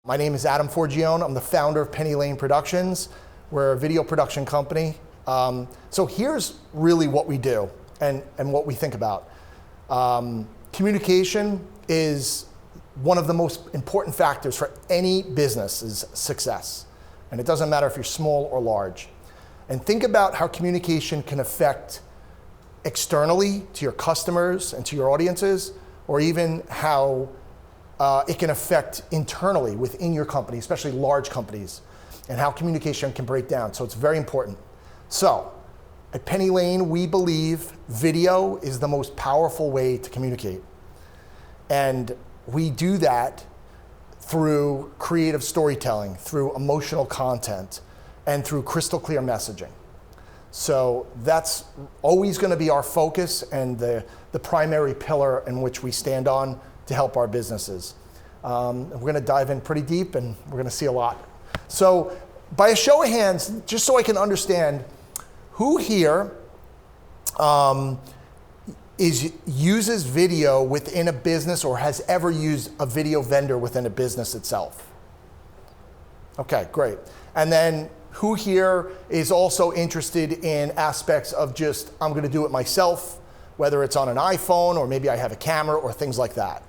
My name is Adam Forgione. I'm the founder of Penny Lane Productions. We're a video production company. So here's really what we do and what we think about. Communication is one of the most important factors for any business's success. And it doesn't matter if you're small or large. And think about how communication can affect externally to your customers and to your audiences, or even how it can affect internally within your company, especially large companies, and how communication can break down. So it's very important. So at Penny Lane, we believe video is the most powerful way to communicate. And we do that through creative storytelling, through emotional content, and through crystal clear messaging. So that's always going to be our focus and the primary pillar in which we stand on to help our businesses. We're going to dive in pretty deep, and we're going to see a lot. So by a show of hands, just so I can understand, who here uses video within a business or has ever used a video vendor within a business itself? Okay, great. And then who here is also interested in aspects of just, I'm going to do it myself, whether it's on an iPhone or maybe I have a camera or things like that?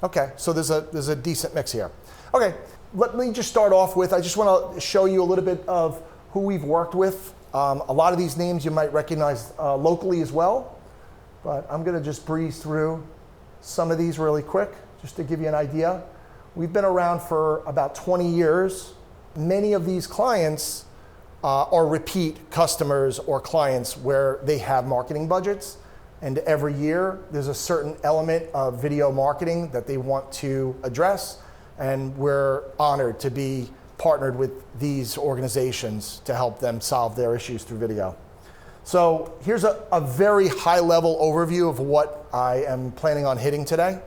Okay, so there's a decent mix here. Okay, let me just start off with, I just want to show you a little bit of who we've worked with. A lot of these names you might recognize locally as well, but I'm going to just breeze through some of these really quick, just to give you an idea. We've been around for about 20 years. Many of these clients are repeat customers or clients where they have marketing budgets. And every year, there's a certain element of video marketing that they want to address. And we're honored to be partnered with these organizations to help them solve their issues through video. So here's a very high-level overview of what I am planning on hitting today.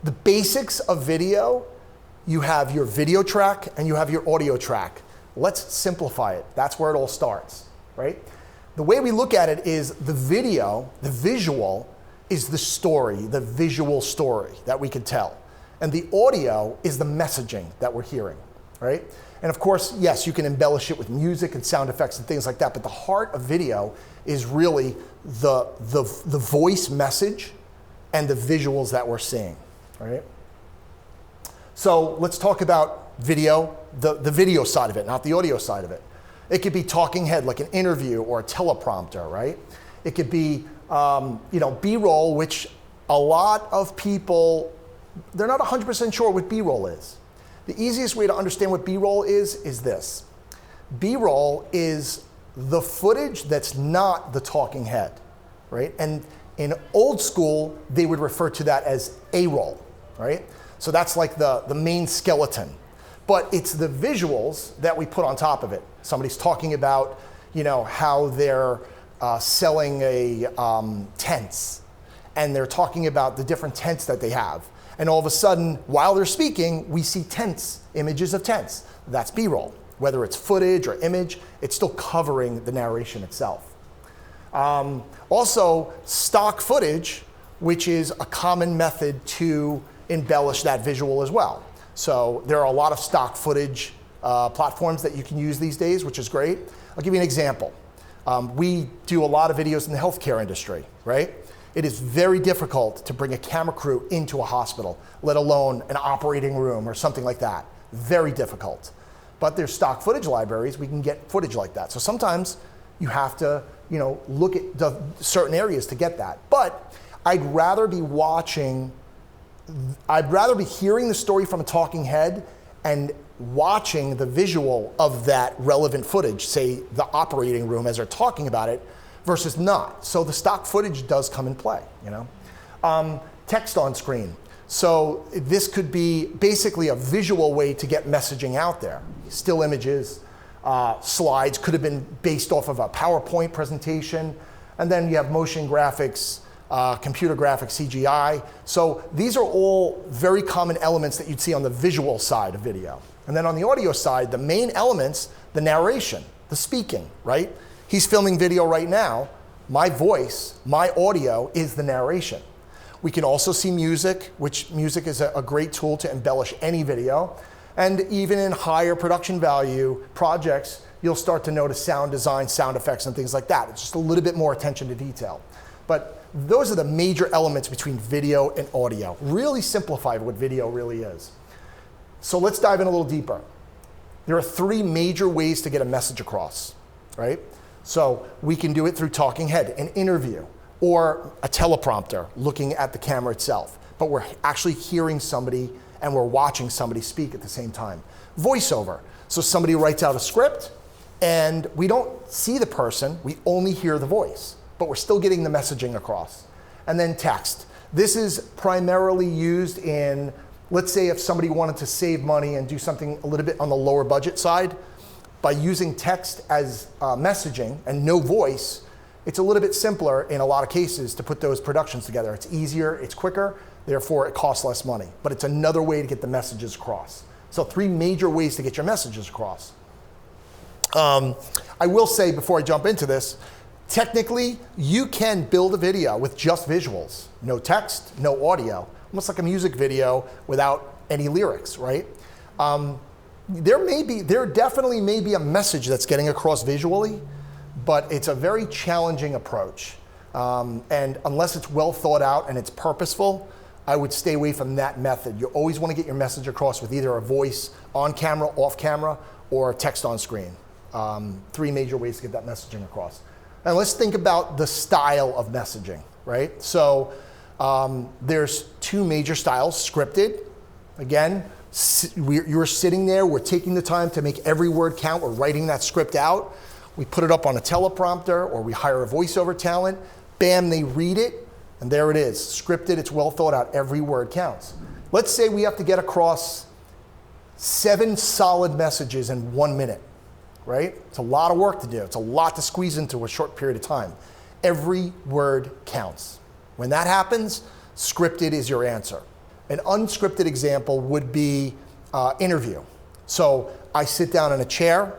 The basics of video: you have your video track and you have your audio track. Let's simplify it. That's where it all starts, right? The way we look at it is the video, the visual, is the story, the visual story that we can tell. And the audio is the messaging that we're hearing, right? And of course, yes, you can embellish it with music and sound effects and things like that, but the heart of video is really the voice message and the visuals that we're seeing, right? So let's talk about video, the video side of it, not the audio side of it. It could be talking head, like an interview or a teleprompter, right? It could be, B-roll, which a lot of people, they're not 100% sure what B-roll is. The easiest way to understand what B-roll is this. B-roll is the footage that's not the talking head, right? And in old school, they would refer to that as A-roll, right? So that's like the main skeleton. But it's the visuals that we put on top of it. Somebody's talking about, how they're selling a tents, and they're talking about the different tents that they have. And all of a sudden, while they're speaking, we see tents, images of tents. That's B-roll. Whether it's footage or image, it's still covering the narration itself. Also, stock footage, which is a common method to embellish that visual as well. So there are a lot of stock footage platforms that you can use these days, which is great. I'll give you an example. We do a lot of videos in the healthcare industry, right? It is very difficult to bring a camera crew into a hospital, let alone an operating room or something like that. Very difficult. But there's stock footage libraries, we can get footage like that. So sometimes you have to, look at certain areas to get that. But I'd rather be hearing the story from a talking head and watching the visual of that relevant footage, say the operating room as they're talking about it, versus not. So the stock footage does come in play, Text on screen. So this could be basically a visual way to get messaging out there. Still images, slides could have been based off of a PowerPoint presentation, and then you have motion graphics, computer graphics, CGI. So these are all very common elements that you'd see on the visual side of video. And then on the audio side, the main elements, the narration, the speaking, right? He's filming video right now. My voice, my audio is the narration. We can also see music, which music is a great tool to embellish any video. And even in higher production value projects, you'll start to notice sound design, sound effects, and things like that. It's just a little bit more attention to detail. But those are the major elements between video and audio. Really simplify what video really is. So let's dive in a little deeper. There are 3 major ways to get a message across, right? So we can do it through talking head, an interview, or a teleprompter looking at the camera itself. But we're actually hearing somebody and we're watching somebody speak at the same time. Voiceover. So somebody writes out a script and we don't see the person, we only hear the voice, but we're still getting the messaging across. And then text. This is primarily used in, let's say if somebody wanted to save money and do something a little bit on the lower budget side, by using text as messaging and no voice, it's a little bit simpler in a lot of cases to put those productions together. It's easier, it's quicker, therefore it costs less money. But it's another way to get the messages across. So 3 major ways to get your messages across. I will say before I jump into this, technically you can build a video with just visuals. No text, no audio. Almost like a music video without any lyrics, right? There definitely may be a message that's getting across visually, but it's a very challenging approach. And unless it's well thought out and it's purposeful, I would stay away from that method. You always want to get your message across with either a voice on camera, off camera, or text on screen. 3 major ways to get that messaging across. And let's think about the style of messaging, right? So there's 2 major styles, scripted. Again, you're sitting there, we're taking the time to make every word count, we're writing that script out. We put it up on a teleprompter or we hire a voiceover talent. Bam, they read it, and there it is. Scripted, it's well thought out, every word counts. Let's say we have to get across 7 solid messages in 1 minute, right? It's a lot of work to do. It's a lot to squeeze into a short period of time. Every word counts. When that happens, scripted is your answer. An unscripted example would be interview. So I sit down in a chair,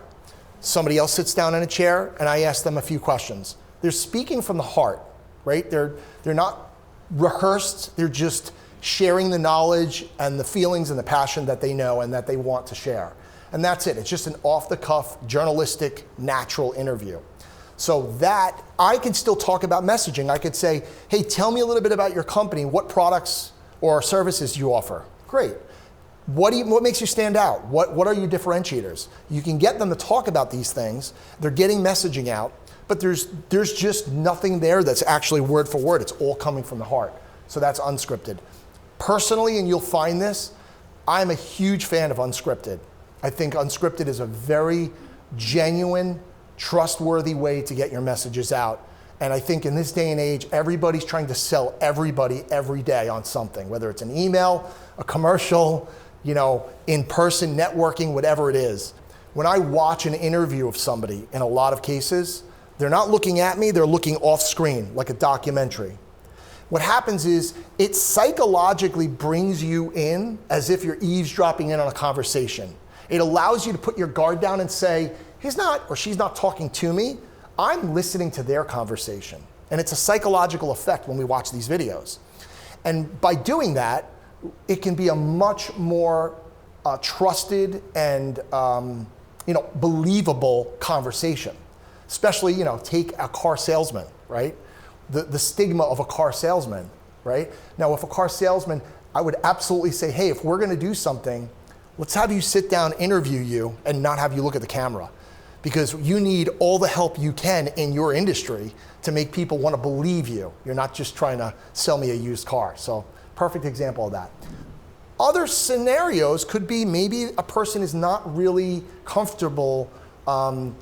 somebody else sits down in a chair, and I ask them a few questions. They're speaking from the heart, right? They're not rehearsed, they're just sharing the knowledge and the feelings and the passion that they know and that they want to share. And that's it. It's just an off-the-cuff, journalistic, natural interview. So that, I can still talk about messaging. I could say, hey, tell me a little bit about your company. What products or services do you offer? Great. What makes you stand out? What are your differentiators? You can get them to talk about these things. They're getting messaging out, but there's just nothing there that's actually word for word. It's all coming from the heart. So that's unscripted. Personally, and you'll find this, I'm a huge fan of unscripted. I think unscripted is a very genuine, trustworthy way to get your messages out. And I think in this day and age, everybody's trying to sell everybody every day on something, whether it's an email, a commercial, in-person networking, whatever it is. When I watch an interview of somebody, in a lot of cases, they're not looking at me, they're looking off screen, like a documentary. What happens is it psychologically brings you in as if you're eavesdropping in on a conversation. It allows you to put your guard down and say, he's not or she's not talking to me, I'm listening to their conversation. And it's a psychological effect when we watch these videos. And by doing that, it can be a much more trusted and believable conversation. Especially, take a car salesman, right? The stigma of a car salesman, right? Now, if a car salesman, I would absolutely say, hey, if we're gonna do something, let's have you sit down, interview you, and not have you look at the camera. Because you need all the help you can in your industry to make people want to believe you. You're not just trying to sell me a used car. So, perfect example of that. Other scenarios could be maybe a person is not really comfortable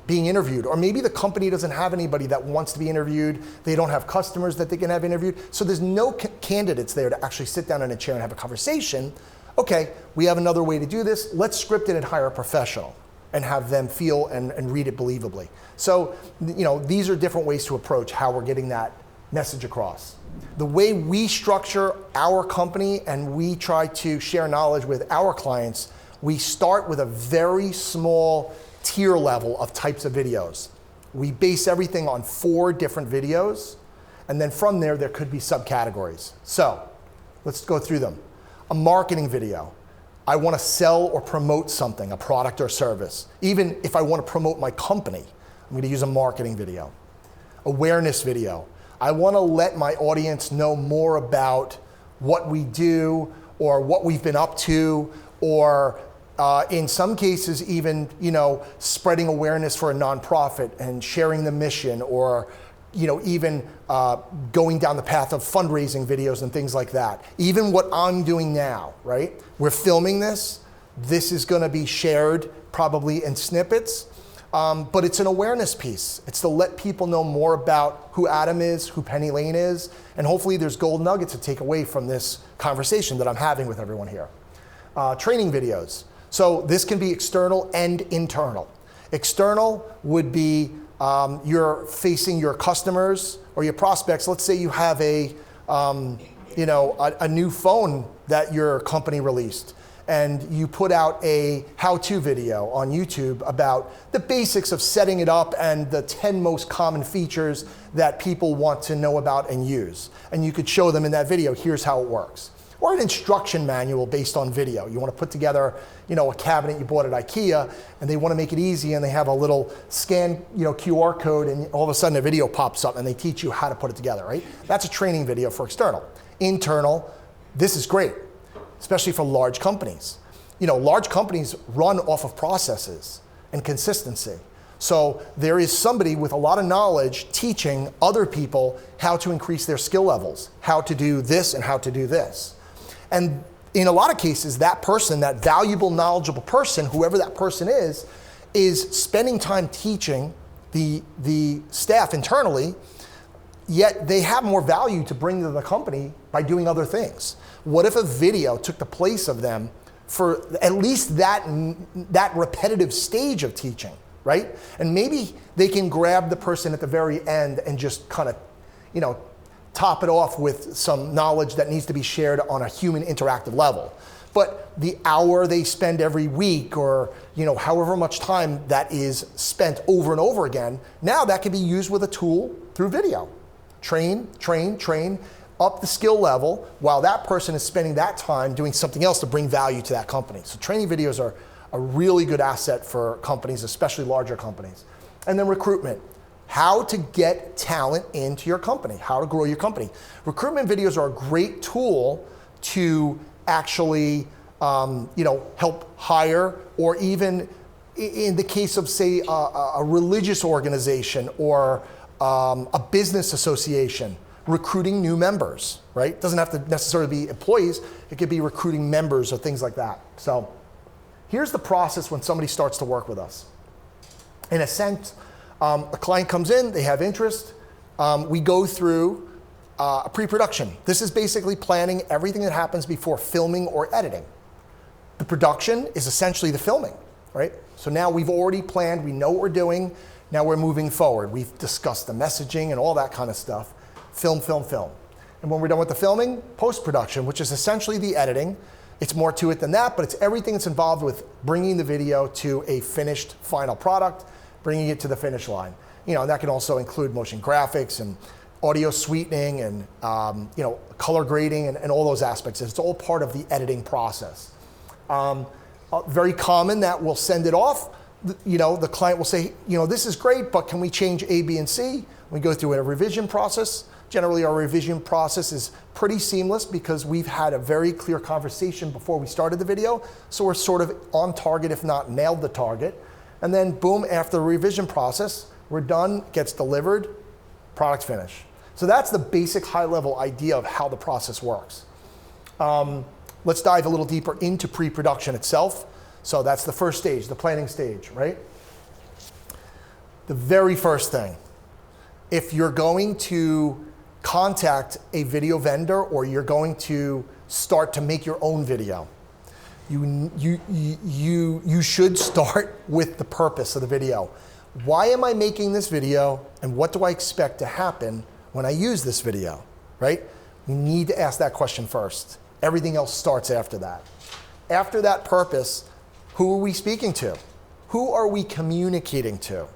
being interviewed, or maybe the company doesn't have anybody that wants to be interviewed. They don't have customers that they can have interviewed. So there's no candidates there to actually sit down in a chair and have a conversation. Okay, we have another way to do this. Let's script it and hire a professional and have them feel and read it believably. So, these are different ways to approach how we're getting that message across. The way we structure our company and we try to share knowledge with our clients, we start with a very small tier level of types of videos. We base everything on 4 different videos, and then from there could be subcategories. So, Let's go through them. A marketing video. I want to sell or promote something, a product or service. Even if I want to promote my company, I'm going to use a marketing video. Awareness video. I want to let my audience know more about what we do or what we've been up to, or in some cases even, spreading awareness for a nonprofit and sharing the mission, or even going down the path of fundraising videos and things like that. Even what I'm doing now, right? We're filming this. This is going to be shared probably in snippets, but it's an awareness piece. It's to let people know more about who Adam is, who Penny Lane is, and hopefully there's gold nuggets to take away from this conversation that I'm having with everyone here. Training videos. So this can be external and internal. External would be you're facing your customers or your prospects. Let's say you have a new phone that your company released, and you put out a how-to video on YouTube about the basics of setting it up and the 10 most common features that people want to know about and use. And you could show them in that video, here's how it works. Or an instruction manual based on video. You want to put together, a cabinet you bought at IKEA, and they want to make it easy, and they have a little scan, QR code, and all of a sudden a video pops up, and they teach you how to put it together, right? That's a training video for external. Internal, this is great, especially for large companies. Large companies run off of processes and consistency. So there is somebody with a lot of knowledge teaching other people how to increase their skill levels, how to do this and how to do this. And in a lot of cases, that person, that valuable, knowledgeable person, whoever that person is spending time teaching the staff internally, yet they have more value to bring to the company by doing other things. What if a video took the place of them for at least that repetitive stage of teaching, right? And maybe they can grab the person at the very end and just kind of, top it off with some knowledge that needs to be shared on a human interactive level. But the hour they spend every week, or however much time that is spent over and over again, now that can be used with a tool through video. Train, up the skill level while that person is spending that time doing something else to bring value to that company. So training videos are a really good asset for companies, especially larger companies. And then recruitment. How to get talent into your company, how to grow your company. Recruitment videos are a great tool to actually help hire, or even in the case of, say, a religious organization or a business association, recruiting new members, right? It doesn't have to necessarily be employees, it could be recruiting members or things like that. So here's the process when somebody starts to work with us. In a sense, a client comes in, they have interest, we go through a pre-production. This is basically planning everything that happens before filming or editing. The production is essentially the filming, right? So now we've already planned, we know what we're doing, now we're moving forward. We've discussed the messaging and all that kind of stuff. Film. And when we're done with the filming, post-production, which is essentially the editing. It's more to it than that, but it's everything that's involved with bringing the video to a finished final product, bringing it to the finish line. And that can also include motion graphics and audio sweetening and color grading and all those aspects. It's all part of the editing process. Very common that we'll send it off. The client will say, this is great, but can we change A, B, and C? We go through a revision process. Generally, our revision process is pretty seamless because we've had a very clear conversation before we started the video. So we're sort of on target, if not nailed the target. And then boom, after the revision process, we're done, gets delivered, product finish. So that's the basic high-level idea of how the process works. Let's dive a little deeper into pre-production itself. So that's the first stage, the planning stage, right? The very first thing, if you're going to contact a video vendor or you're going to start to make your own video, you should start with the purpose of the video. Why am I making this video, and what do I expect to happen when I use this video, right? You need to ask that question first. Everything else starts after that. After that purpose, who are we speaking to? Who are we communicating to,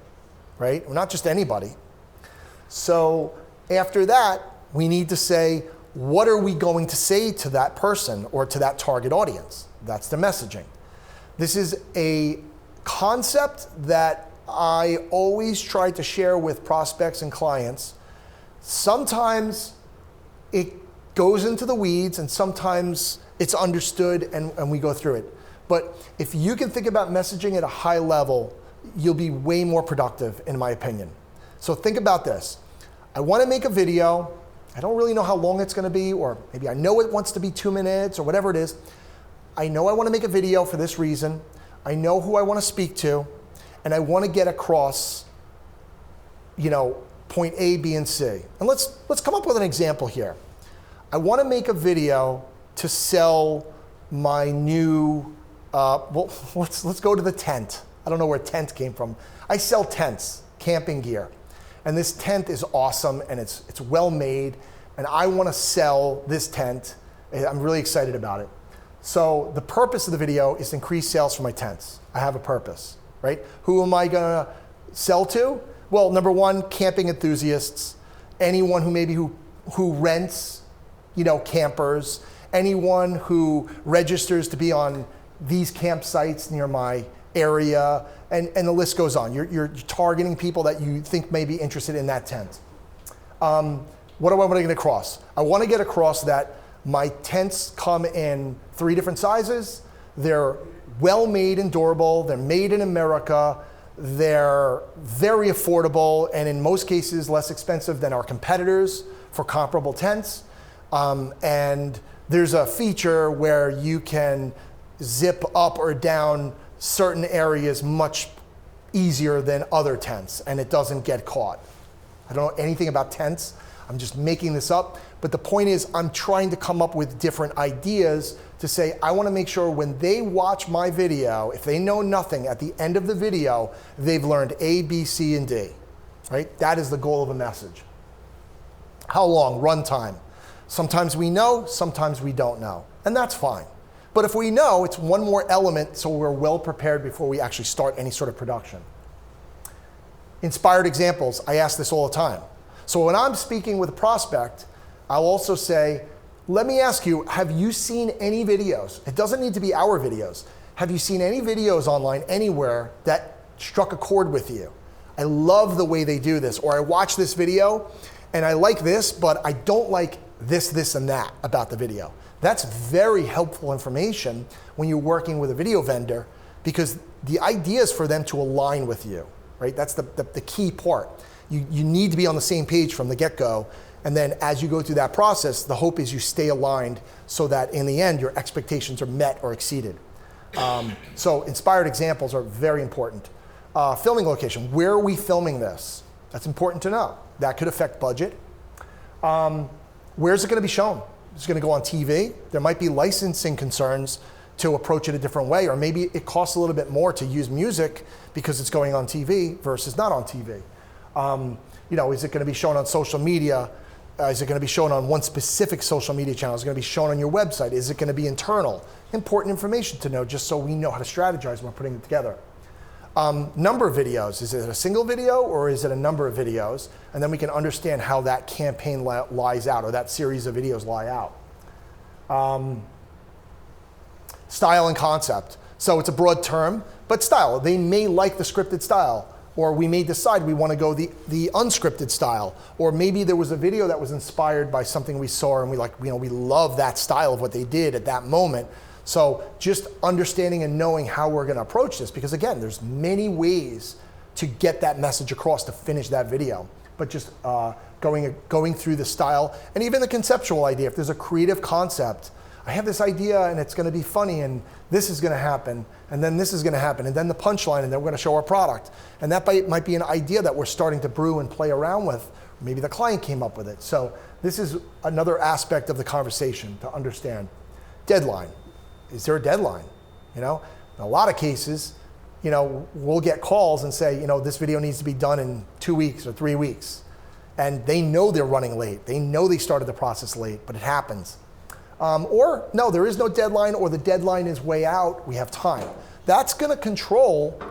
right? Well, not just anybody. So after that, we need to say, what are we going to say to that person or to that target audience? That's the messaging. This is a concept that I always try to share with prospects and clients. Sometimes it goes into the weeds and sometimes it's understood and we go through it. But if you can think about messaging at a high level, you'll be way more productive, in my opinion. So think about this. I want to make a video. I don't really know how long it's going to be, or maybe I know it wants to be 2 minutes or whatever it is. I know I want to make a video for this reason. I know who I want to speak to, and I want to get across, point A, B, and C. And let's come up with an example here. I want to make a video to sell my new, let's go to the tent. I don't know where tent came from. I sell tents, camping gear. And this tent is awesome and it's well made, and I want to sell this tent. I'm really excited about it. So the purpose of the video is to increase sales for my tents. I have a purpose, right? Who am I gonna sell to? Well, number one, camping enthusiasts, anyone who rents, campers, anyone who registers to be on these campsites near my area, and the list goes on. You're targeting people that you think may be interested in that tent. What do I want to get across? I want to get across that my tents come in 3 different sizes. They're well made and durable. They're made in America. They're very affordable, and in most cases less expensive than our competitors for comparable tents. And there's a feature where you can zip up or down certain areas much easier than other tents, and it doesn't get caught. I don't know anything about tents. I'm just making this up. But the point is, I'm trying to come up with different ideas to say, I want to make sure when they watch my video, if they know nothing, at the end of the video, they've learned A, B, C, and D, right? That is the goal of a message. How long? Runtime. Sometimes we know, sometimes we don't know, and that's fine. But if we know, it's one more element so we're well prepared before we actually start any sort of production. Inspired examples, I ask this all the time. So when I'm speaking with a prospect, I'll also say, let me ask you, have you seen any videos? It doesn't need to be our videos. Have you seen any videos online anywhere that struck a chord with you? I love the way they do this. Or I watch this video and I like this, but I don't like this, this, and that about the video. That's very helpful information when you're working with a video vendor, because the idea is for them to align with you, right? That's the key part. You need to be on the same page from the get-go, and then as you go through that process, the hope is you stay aligned so that in the end your expectations are met or exceeded. So inspired examples are very important. Filming location, where are we filming this? That's important to know. That could affect budget. Where's it going to be shown? It's going to go on TV. There might be licensing concerns to approach it a different way, or maybe it costs a little bit more to use music because it's going on TV versus not on TV. Is it going to be shown on social media? Is it going to be shown on one specific social media channel? Is it going to be shown on your website? Is it going to be internal? Important information to know just so we know how to strategize when we're putting it together. Number of videos. Is it a single video or is it a number of videos? And then we can understand how that campaign lies out, or that series of videos lie out. Style and concept. So it's a broad term, but style. They may like the scripted style, or we may decide we want to go the unscripted style, or maybe there was a video that was inspired by something we saw and we love that style of what they did at that moment. So just understanding and knowing how we're going to approach this, because again, there's many ways to get that message across to finish that video, but just going through the style and even the conceptual idea. If there's a creative concept, I have this idea and it's going to be funny and this is going to happen and then this is going to happen and then the punchline and then we're going to show our product. And that might be an idea that we're starting to brew and play around with. Maybe the client came up with it. So this is another aspect of the conversation to understand. Deadline. Is there a deadline? In a lot of cases, we'll get calls and say, this video needs to be done in 2 weeks or 3 weeks. And they know they're running late. They know they started the process late, but it happens. Or no, there is no deadline, or the deadline is way out, we have time. That's gonna control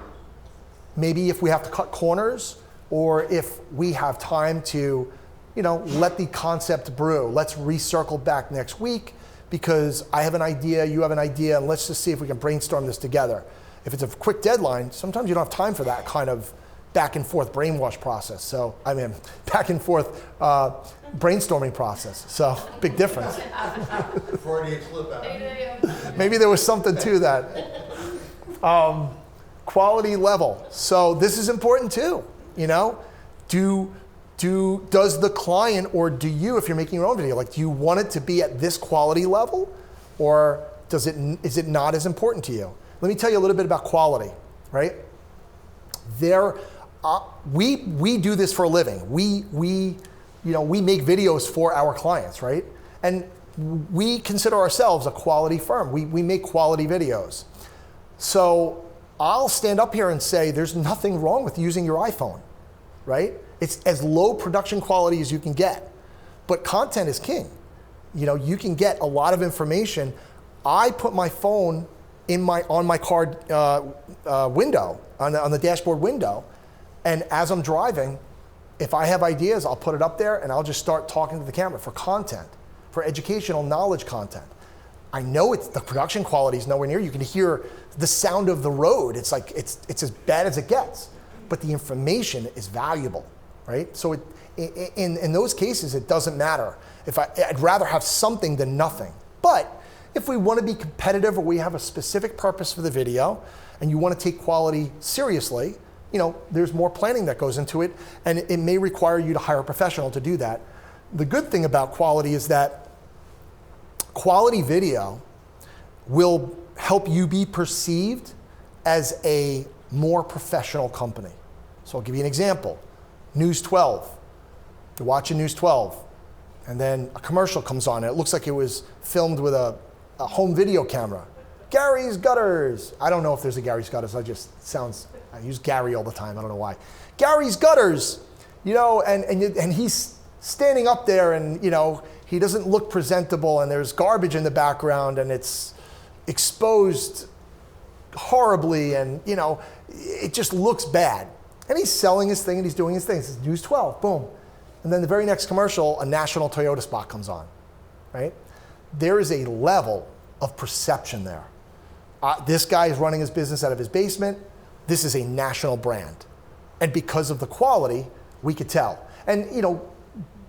maybe if we have to cut corners, or if we have time to let the concept brew. Let's recircle back next week because I have an idea, you have an idea, and let's just see if we can brainstorm this together. If it's a quick deadline, sometimes you don't have time for that kind of back and forth brainwash process. So, back and forth brainstorming process. So, big difference. Freudian slip out. Maybe there was something to that. Quality level. So this is important too. Does the client or do you, if you're making your own video, do you want it to be at this quality level, or is it not as important to you? Let me tell you a little bit about quality, right? We do this for a living. We make videos for our clients, right? And we consider ourselves a quality firm. We make quality videos. So I'll stand up here and say there's nothing wrong with using your iPhone, right? It's as low production quality as you can get. But content is king. You can get a lot of information. I put my phone on my car window, on the dashboard window, and as I'm driving, if I have ideas, I'll put it up there and I'll just start talking to the camera for content, for educational knowledge content. I know the production quality is nowhere near. You can hear the sound of the road. It's as bad as it gets, but the information is valuable, right? So in those cases, it doesn't matter. I'd rather have something than nothing. But if we want to be competitive or we have a specific purpose for the video and you want to take quality seriously, there's more planning that goes into it, and it may require you to hire a professional to do that. The good thing about quality is that quality video will help you be perceived as a more professional company. So I'll give you an example. News 12. You're watching News 12, and then a commercial comes on, and it looks like it was filmed with a home video camera. Gary's Gutters. I don't know if there's a Gary's Gutters. I use Gary all the time. I don't know why. Gary's Gutters, and he's standing up there, and he doesn't look presentable, and there's garbage in the background, and it's exposed horribly, and it just looks bad. And he's selling his thing, and he's doing his thing. It's News 12, boom. And then the very next commercial, a national Toyota spot comes on, right? There is a level of perception there. This guy is running his business out of his basement. This is a national brand. And because of the quality, we could tell. And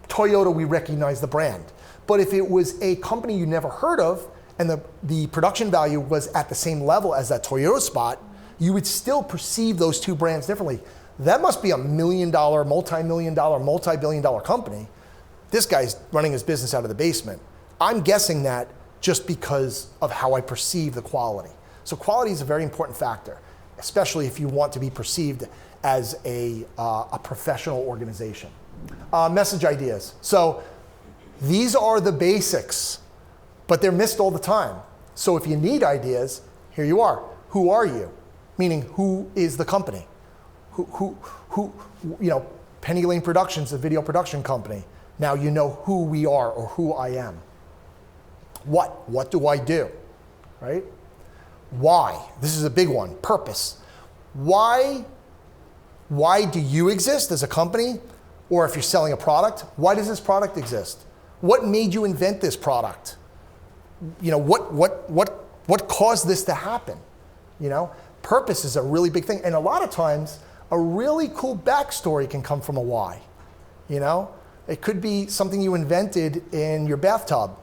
Toyota, we recognize the brand. But if it was a company you never heard of and the production value was at the same level as that Toyota spot, you would still perceive those two brands differently. That must be a $1 million, multi-million dollar, multi-billion dollar company. This guy's running his business out of the basement. I'm guessing that just because of how I perceive the quality. So quality is a very important factor, especially if you want to be perceived as a professional organization. Message ideas. So these are the basics, but they're missed all the time. So if you need ideas, here you are. Who are you? Meaning, who is the company? Who Penny Lane Productions, a video production company. Now you know who we are or who I am. What do I do, right? Why? This is a big one, purpose. Why do you exist as a company? Or if you're selling a product, why does this product exist? What made you invent this product? What caused this to happen? Purpose is a really big thing. And a lot of times, a really cool backstory can come from a why. It could be something you invented in your bathtub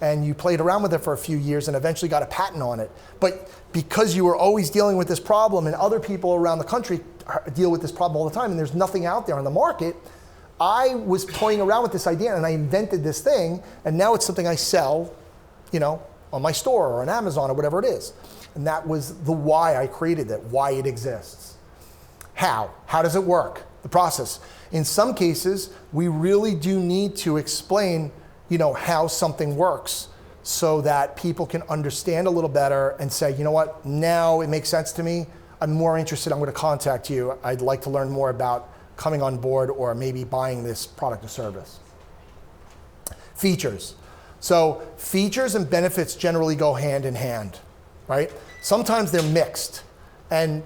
and you played around with it for a few years and eventually got a patent on it. But because you were always dealing with this problem and other people around the country deal with this problem all the time and there's nothing out there on the market, I was toying around with this idea and I invented this thing, and now it's something I sell, on my store or on Amazon or whatever it is. And that was the why I created it, why it exists. How? How does it work? The process. In some cases, we really do need to explain, how something works so that people can understand a little better and say, you know what, now it makes sense to me. I'm more interested, I'm going to contact you. I'd like to learn more about coming on board or maybe buying this product or service. Features. So features and benefits generally go hand in hand, right? Sometimes they're mixed, and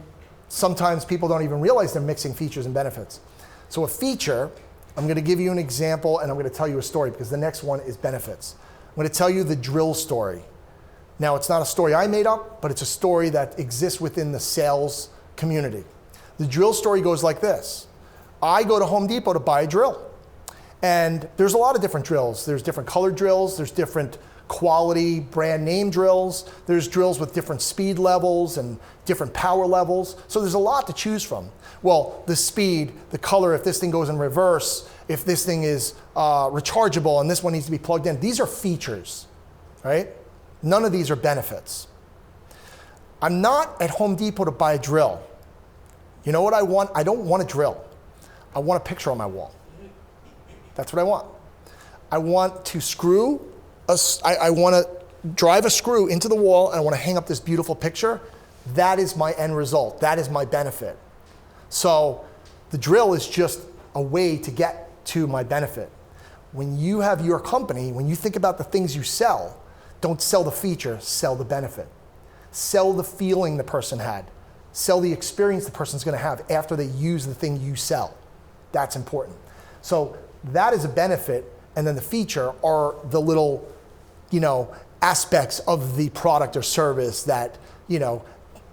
sometimes people don't even realize they're mixing features and benefits. So a feature I'm going to give you an example, and I'm going to tell you a story, because the next one is benefits. I'm going to tell you the drill story. Now, it's not a story I made up, but it's a story that exists within the sales community. The drill story goes like this. I go to Home Depot to buy a drill. And there's a lot of different drills. There's different colored drills. There's different quality brand name drills. There's drills with different speed levels and different power levels. So there's a lot to choose from. Well, the speed, the color, if this thing goes in reverse, if this thing is rechargeable and this one needs to be plugged in. These are features, right? None of these are benefits. I'm not at Home Depot to buy a drill. You know what I want? I don't want a drill. I want a picture on my wall. That's what I want. I want to I want to drive a screw into the wall, and I want to hang up this beautiful picture. That is my end result. That is my benefit. So the drill is just a way to get to my benefit. When you have your company, when you think about the things you sell, don't sell the feature, sell the benefit. Sell the feeling the person had. Sell the experience the person's going to have after they use the thing you sell. That's important. So that is a benefit, and then the feature are the little, aspects of the product or service that,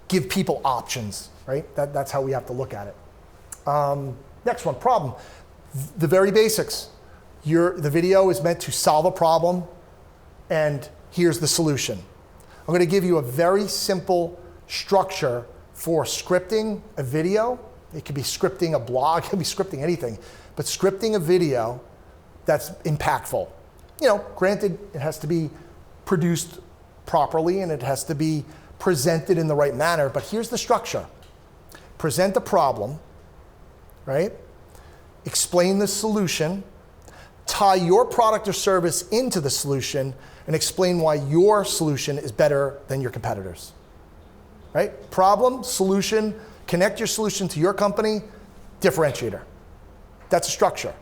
give people options, right? That's how we have to look at it. Next one, problem. The very basics. The video is meant to solve a problem, and here's the solution. I'm going to give you a very simple structure for scripting a video. It could be scripting a blog, it could be scripting anything, but scripting a video that's impactful. Granted, it has to be produced properly and it has to be presented in the right manner, but here's the structure. Present the problem, right? Explain the solution, tie your product or service into the solution, and explain why your solution is better than your competitors, right? Problem, solution, connect your solution to your company, differentiator. That's a structure.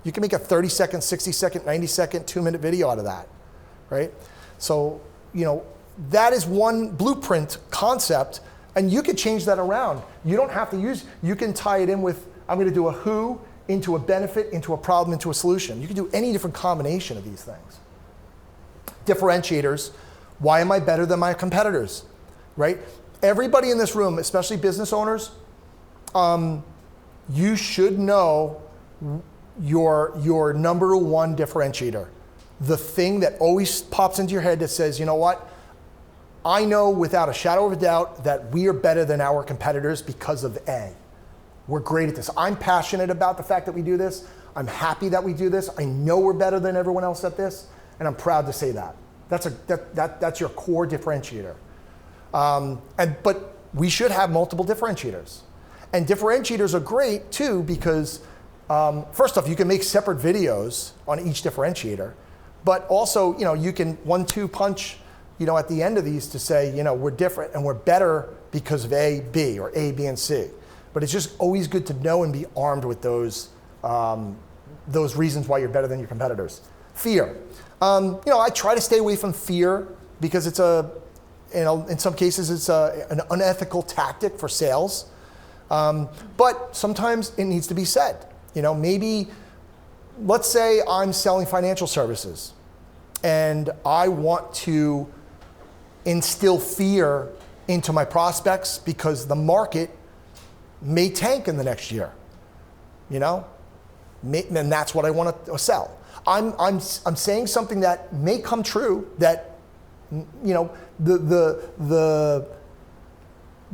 You can make a 30-second, 60-second, 90-second, 2-minute video out of that, right? So, that is one blueprint concept, and you could change that around. You don't have to you can tie it in with, I'm going to do a who, into a benefit, into a problem, into a solution. You can do any different combination of these things. Differentiators, why am I better than my competitors, right? Everybody in this room, especially business owners, you should know your number one differentiator. The thing that always pops into your head that says, you know what? I know without a shadow of a doubt that we are better than our competitors because of A. We're great at this. I'm passionate about the fact that we do this. I'm happy that we do this. I know we're better than everyone else at this, and I'm proud to say that. That's your core differentiator. But we should have multiple differentiators. And differentiators are great too because first off, you can make separate videos on each differentiator, but also, you can 1-2 punch, at the end of these to say, we're different and we're better because of A, B, or A, B, and C. But it's just always good to know and be armed with those reasons why you're better than your competitors. Fear. I try to stay away from fear because it's in some cases it's an unethical tactic for sales. But sometimes it needs to be said. Maybe, let's say I'm selling financial services and I want to instill fear into my prospects because the market may tank in the next year, and that's what I want to sell. I'm saying something that may come true, that, the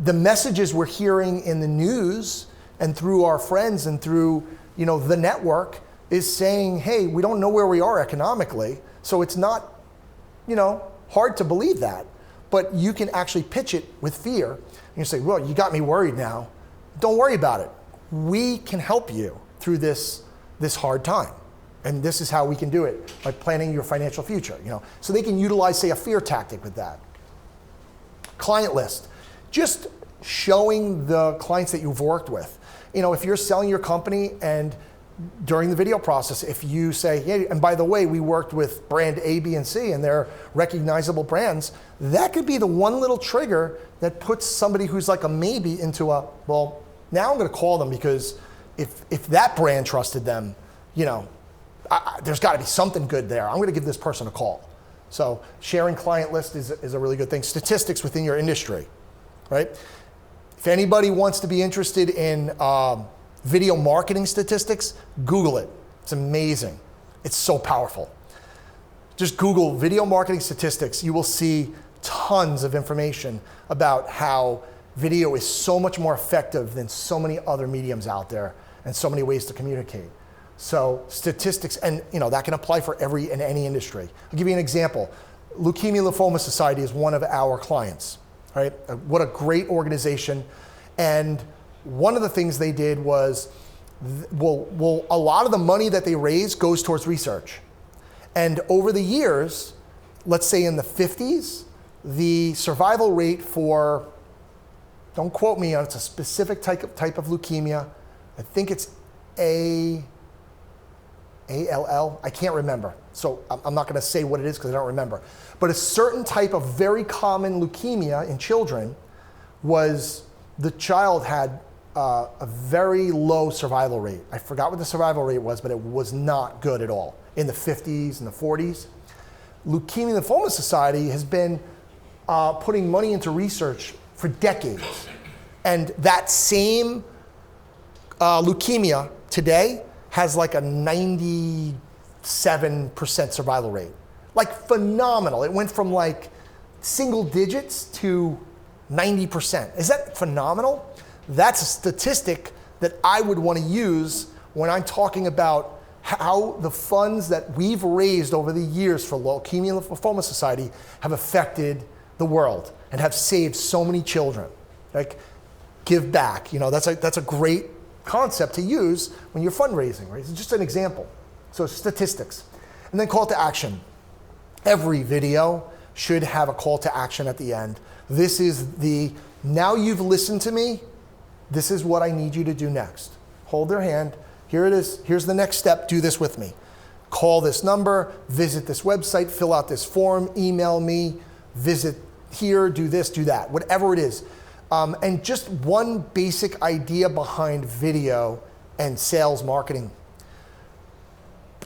messages we're hearing in the news and through our friends and through, the network is saying, hey, we don't know where we are economically, so it's not, hard to believe that. But you can actually pitch it with fear. And you say, well, you got me worried now. Don't worry about it. We can help you through this hard time. And this is how we can do it, by planning your financial future. So they can utilize, say, a fear tactic with that. Client list. Just showing the clients that you've worked with. If you're selling your company and during the video process, if you say, hey, and by the way, we worked with brand A, B, and C, and they're recognizable brands, that could be the one little trigger that puts somebody who's like a maybe into a, well, now I'm going to call them because if that brand trusted them, there's got to be something good there. I'm going to give this person a call. So sharing client list is a really good thing. Statistics within your industry, right? If anybody wants to be interested in video marketing statistics, Google it. It's amazing. It's so powerful. Just Google video marketing statistics. You will see tons of information about how video is so much more effective than so many other mediums out there and so many ways to communicate. So statistics, and that can apply for in any industry. I'll give you an example. Leukemia Lymphoma Society is one of our clients, right? What a great organization. And one of the things they did was, a lot of the money that they raise goes towards research. And over the years, let's say in the 50s, the survival rate for, don't quote me on, it's a specific type of leukemia. I think it's ALL, I can't remember. So I'm not gonna say what it is because I don't remember. But a certain type of very common leukemia in children the child had a very low survival rate. I forgot what the survival rate was, but it was not good at all in the 50s and the 40s. Leukemia Lymphoma Society has been putting money into research for decades. And that same leukemia today has like a 97% survival rate. Like phenomenal. It went from like single digits to 90%. Is that phenomenal? That's a statistic that I would want to use when I'm talking about how the funds that we've raised over the years for Leukemia Lymphoma Society have affected the world and have saved so many children. Like, give back. That's a great concept to use when you're fundraising, right? It's just an example. So statistics. And then call to action. Every video should have a call to action at the end. This is now you've listened to me, this is what I need you to do next. Hold their hand. Here it is. Here's the next step. Do this with me. Call this number, visit this website, fill out this form, email me, visit here, do this, do that, whatever it is. And just one basic idea behind video and sales marketing.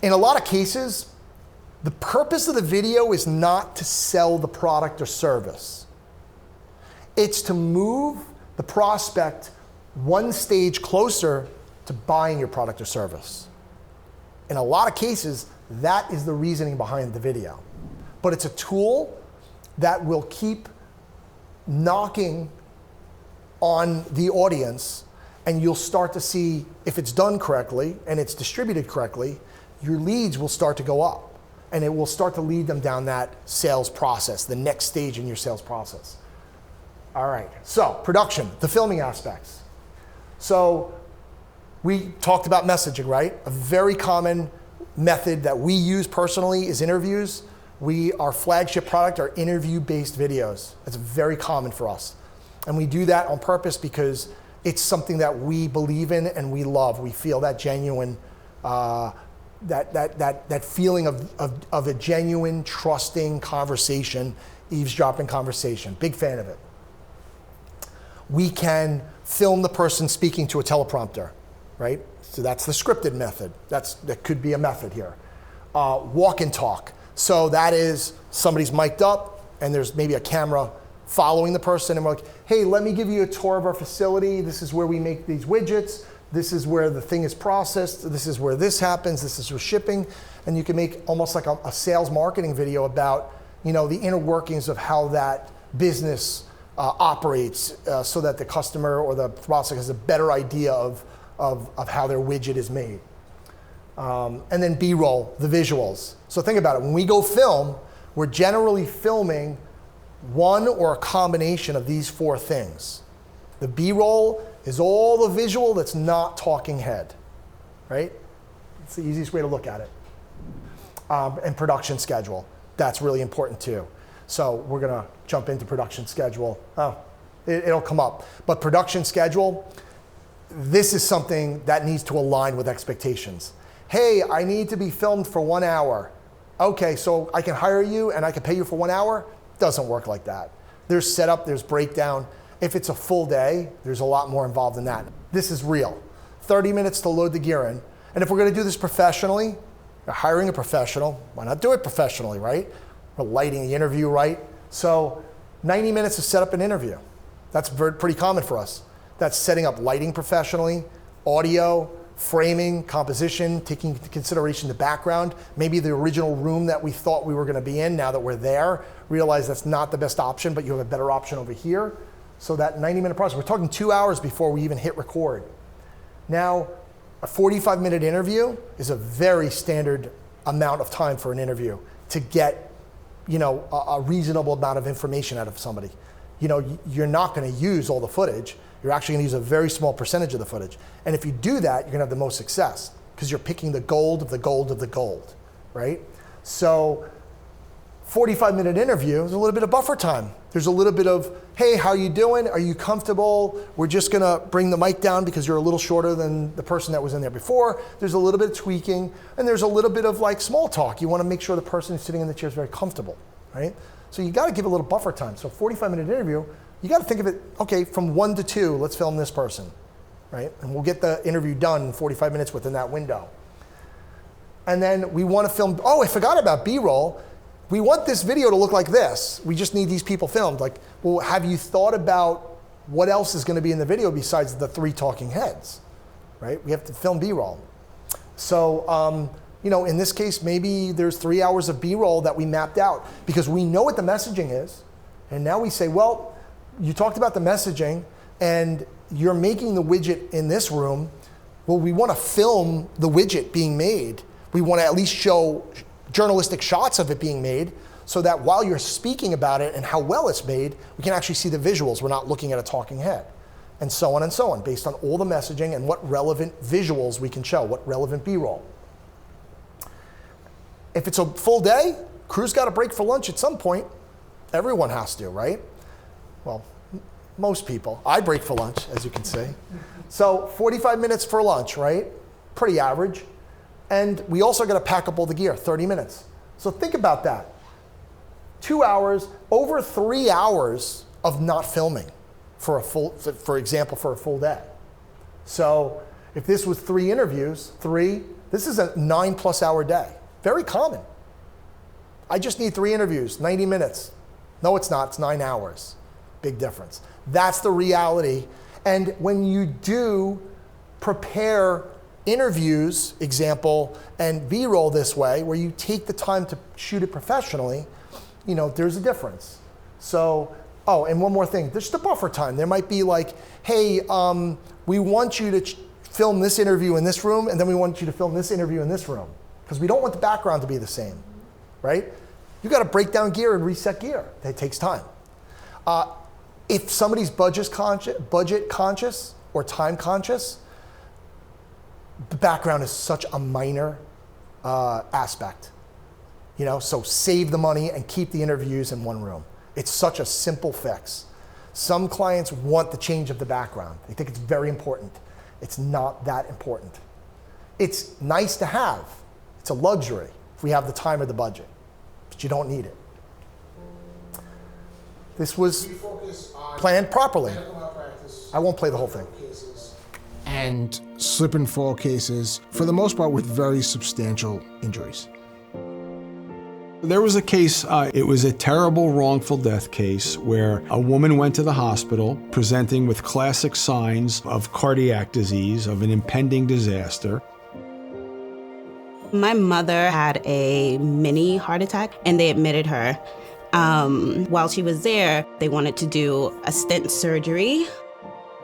In a lot of cases, the purpose of the video is not to sell the product or service. It's to move the prospect one stage closer to buying your product or service. In a lot of cases, that is the reasoning behind the video. But it's a tool that will keep knocking on the audience, and you'll start to see, if it's done correctly and it's distributed correctly, your leads will start to go up, and it will start to lead them down that sales process, the next stage in your sales process. All right, so production, the filming aspects. So we talked about messaging, right? A very common method that we use personally is interviews. Our flagship product are interview-based videos. That's very common for us. And we do that on purpose because it's something that we believe in and we love. We feel that genuine, that feeling of a genuine, trusting conversation, eavesdropping conversation. Big fan of it. We can film the person speaking to a teleprompter, right? So that's the scripted method. That could be a method here. Walk and talk. So that is somebody's mic'd up and there's maybe a camera following the person, and we're like, hey, let me give you a tour of our facility. This is where we make these widgets. This is where the thing is processed. This is where this happens. This is where shipping. And you can make almost like a sales marketing video about the inner workings of how that business operates so that the customer or the prospect has a better idea of how their widget is made. And then B-roll, the visuals. So think about it. When we go film, we're generally filming one or a combination of these four things. The B-roll is all the visual that's not talking head, right? It's the easiest way to look at it. And production schedule, that's really important too. So we're gonna jump into production schedule. It'll come up. But production schedule, this is something that needs to align with expectations. Hey, I need to be filmed for 1 hour. Okay, so I can hire you and I can pay you for 1 hour? Doesn't work like that. There's setup, there's breakdown. If it's a full day, there's a lot more involved in that. This is real. 30 minutes to load the gear in. And if we're gonna do this professionally, you're hiring a professional, why not do it professionally, right? We're lighting the interview right. So 90 minutes to set up an interview. That's pretty common for us. That's setting up lighting professionally, audio, framing, composition, taking into consideration the background, maybe the original room that we thought we were gonna be in. Now that we're there, realize that's not the best option, but you have a better option over here. So that 90-minute process, we're talking 2 hours before we even hit record. Now, a 45-minute interview is a very standard amount of time for an interview to get, a reasonable amount of information out of somebody. You're not going to use all the footage. You're actually going to use a very small percentage of the footage. And if you do that, you're going to have the most success because you're picking the gold of the gold of the gold, right? So 45-minute interview is a little bit of buffer time. There's a little bit of, hey, how you doing? Are you comfortable? We're just gonna bring the mic down because you're a little shorter than the person that was in there before. There's a little bit of tweaking, and there's a little bit of like small talk. You wanna make sure the person who's sitting in the chair is very comfortable, right? So you gotta give a little buffer time. So 45-minute interview, you gotta think of it, okay, from 1 to 2, let's film this person, right? And we'll get the interview done in 45 minutes within that window. And then we wanna film, oh, I forgot about B-roll. We want this video to look like this. We just need these people filmed. Like, well, have you thought about what else is gonna be in the video besides the 3 talking heads, right? We have to film B-roll. So, in this case, maybe there's 3 hours of B-roll that we mapped out because we know what the messaging is. And now we say, well, you talked about the messaging and you're making the widget in this room. Well, we wanna film the widget being made. We wanna at least show journalistic shots of it being made so that while you're speaking about it and how well it's made, we can actually see the visuals. We're not looking at a talking head, and so on, based on all the messaging and what relevant visuals we can show, what relevant B-roll. If it's a full day, crew's got to break for lunch at some point. Everyone has to, right? Well, most people. I break for lunch, as you can see. So 45 minutes for lunch, right? Pretty average. And we also got to pack up all the gear, 30 minutes. So think about that. 2 hours, over 3 hours of not filming for example, for a full day. So if this was 3 interviews, this is a 9+ hour day. Very common. I just need 3 interviews, 90 minutes. No, it's not, it's 9 hours. Big difference. That's the reality. And when you do prepare interviews, example, and B-roll this way, where you take the time to shoot it professionally, there's a difference. So, oh, and one more thing, there's the buffer time. There might be like, hey, we want you to film this interview in this room, and then we want you to film this interview in this room, because we don't want the background to be the same, right? You gotta break down gear and reset gear. That takes time. If somebody's budget conscious or time conscious, the background is such a minor aspect, so save the money and keep the interviews in one room. It's such a simple fix. Some clients want the change of the background. They think it's very important. It's not that important. It's nice to have. It's a luxury if we have the time or the budget, but you don't need it. This was planned properly. I won't play the whole thing. And slip and fall cases, for the most part with very substantial injuries. There was a case, it was a terrible wrongful death case where a woman went to the hospital presenting with classic signs of cardiac disease, of an impending disaster. My mother had a mini heart attack and they admitted her. While she was there, they wanted to do a stent surgery.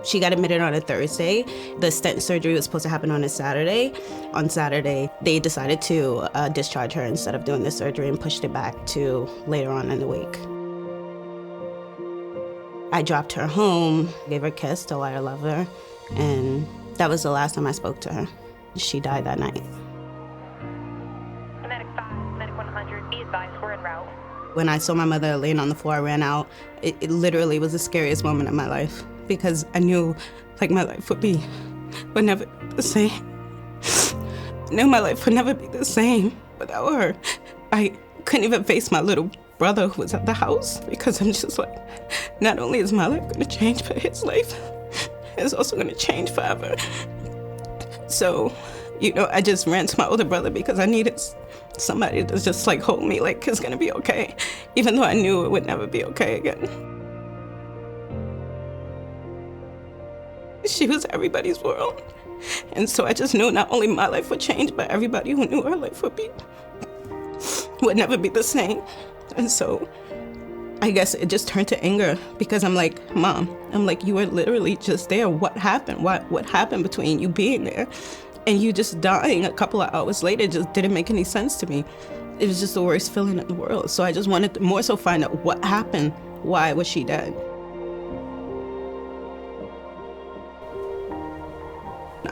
She got admitted on a Thursday. The stent surgery was supposed to happen on a Saturday. On Saturday, they decided to discharge her instead of doing the surgery and pushed it back to later on in the week. I dropped her home, gave her a kiss, told her I love her, and that was the last time I spoke to her. She died that night. Medic 5, Medic 100, be advised, we're en route. When I saw my mother laying on the floor, I ran out. It literally was the scariest moment of my life because I knew my life would never be the same. I knew my life would never be the same without her. I couldn't even face my little brother who was at the house because I'm just like, not only is my life gonna change, but his life is also gonna change forever. So You know, I just ran to my older brother because I needed somebody to just like hold me, like it's gonna be okay, even though I knew it would never be okay again. She was everybody's world. And so I just knew not only my life would change, but everybody who knew her life would never be the same. And so I guess it just turned to anger because I'm like, Mom, you were literally just there. What happened? What happened between you being there and you just dying a couple of hours later? It just didn't make any sense to me. It was just the worst feeling in the world. So I just wanted to more so find out what happened. Why was she dead?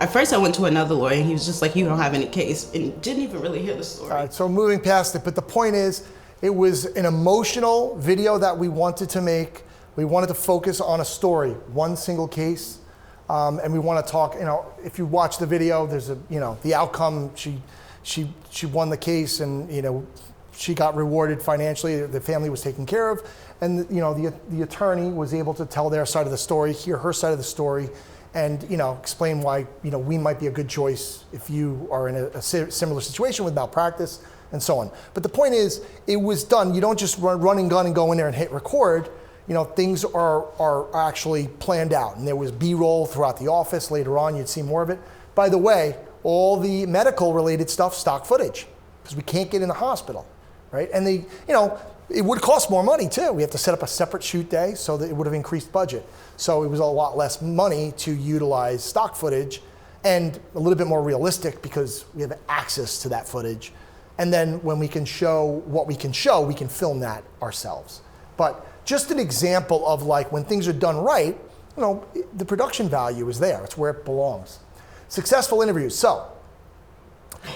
At first I went to another lawyer and he was just like, you don't have any case, and didn't even really hear the story. All right, so moving past it, but the point is, it was an emotional video that we wanted to make. We wanted to focus on a story, one single case, and we want to talk, you know, if you watch the video, there's a, you know, the outcome, she won the case and, you know, she got rewarded financially, the family was taken care of, and, you know, the attorney was able to tell their side of the story, hear her side of the story, and, you know, explain why, you know, we might be a good choice if you are in a similar situation with malpractice and so on. But the point is, it was done. You don't just run and gun and go in there and hit record. You know, things are actually planned out. And there was B-roll throughout the office. Later on, you'd see more of it. By the way, all the medical related stuff, stock footage, because we can't get in the hospital, right? And they, you know, it would cost more money too. We have to set up a separate shoot day so that it would have increased budget. So it was a lot less money to utilize stock footage and a little bit more realistic because we have access to that footage. And then when we can show what we can show, we can film that ourselves. But just an example of like when things are done right, you know, the production value is there. It's where it belongs. Successful interviews. So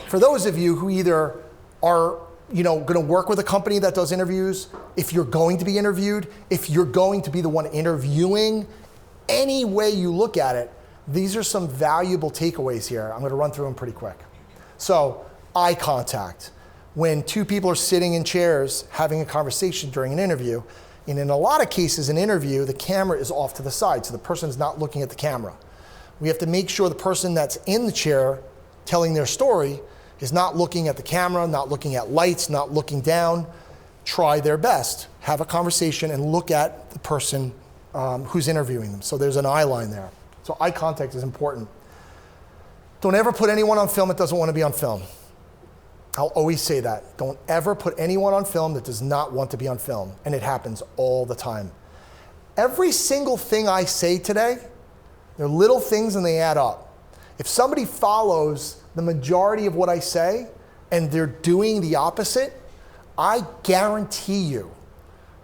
for those of you who either are, you know, going to work with a company that does interviews, if you're going to be interviewed, if you're going to be the one interviewing, any way you look at it, these are some valuable takeaways here. I'm going to run through them pretty quick. So, eye contact. When two people are sitting in chairs having a conversation during an interview, and in a lot of cases, an interview, the camera is off to the side, so the person's not looking at the camera. We have to make sure the person that's in the chair telling their story is not looking at the camera, not looking at lights, not looking down. Try their best. Have a conversation and look at the person who's interviewing them. So there's an eye line there. So eye contact is important. Don't ever put anyone on film that doesn't want to be on film. I'll always say that. Don't ever put anyone on film that does not want to be on film. And it happens all the time. Every single thing I say today, they're little things and they add up. If somebody follows the majority of what I say and they're doing the opposite, I guarantee you,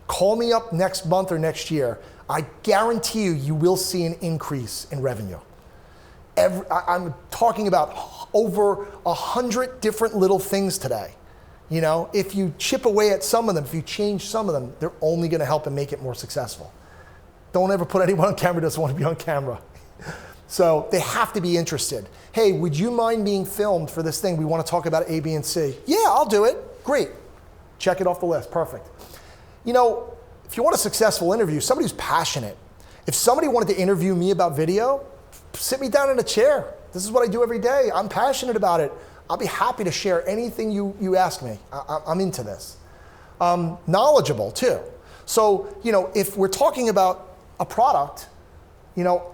call me up next month or next year, I guarantee you will see an increase in revenue. I'm talking about over 100 different little things today. You know, if you chip away at some of them, if you change some of them, they're only going to help and make it more successful. Don't ever put anyone on camera who doesn't want to be on camera. So they have to be interested. Hey, would you mind being filmed for this thing? We want to talk about A, B, and C. Yeah, I'll do it. Great. Check it off the list. Perfect. You know, if you want a successful interview, somebody who's passionate. If somebody wanted to interview me about video, sit me down in a chair. This is what I do every day. I'm passionate about it. I'll be happy to share anything you ask me. I'm into this. Knowledgeable too. So, you know, if we're talking about a product, you know,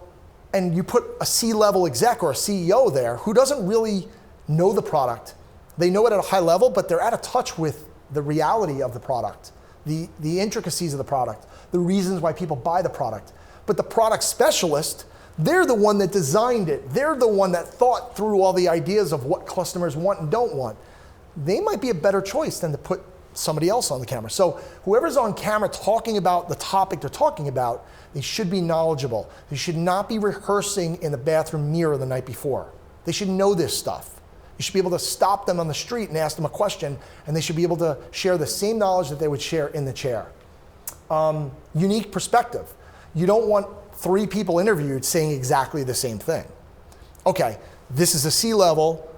and you put a C-level exec or a CEO there who doesn't really know the product, they know it at a high level, but they're out of touch with the reality of the product, the intricacies of the product, the reasons why people buy the product. But the product specialist, they're the one that designed it. They're the one that thought through all the ideas of what customers want and don't want. They might be a better choice than to put somebody else on the camera. So whoever's on camera talking about the topic they're talking about, they should be knowledgeable. They should not be rehearsing in the bathroom mirror the night before. They should know this stuff. You should be able to stop them on the street and ask them a question, and they should be able to share the same knowledge that they would share in the chair. Unique perspective. You don't want 3 people interviewed saying exactly the same thing. Okay, this is a C-level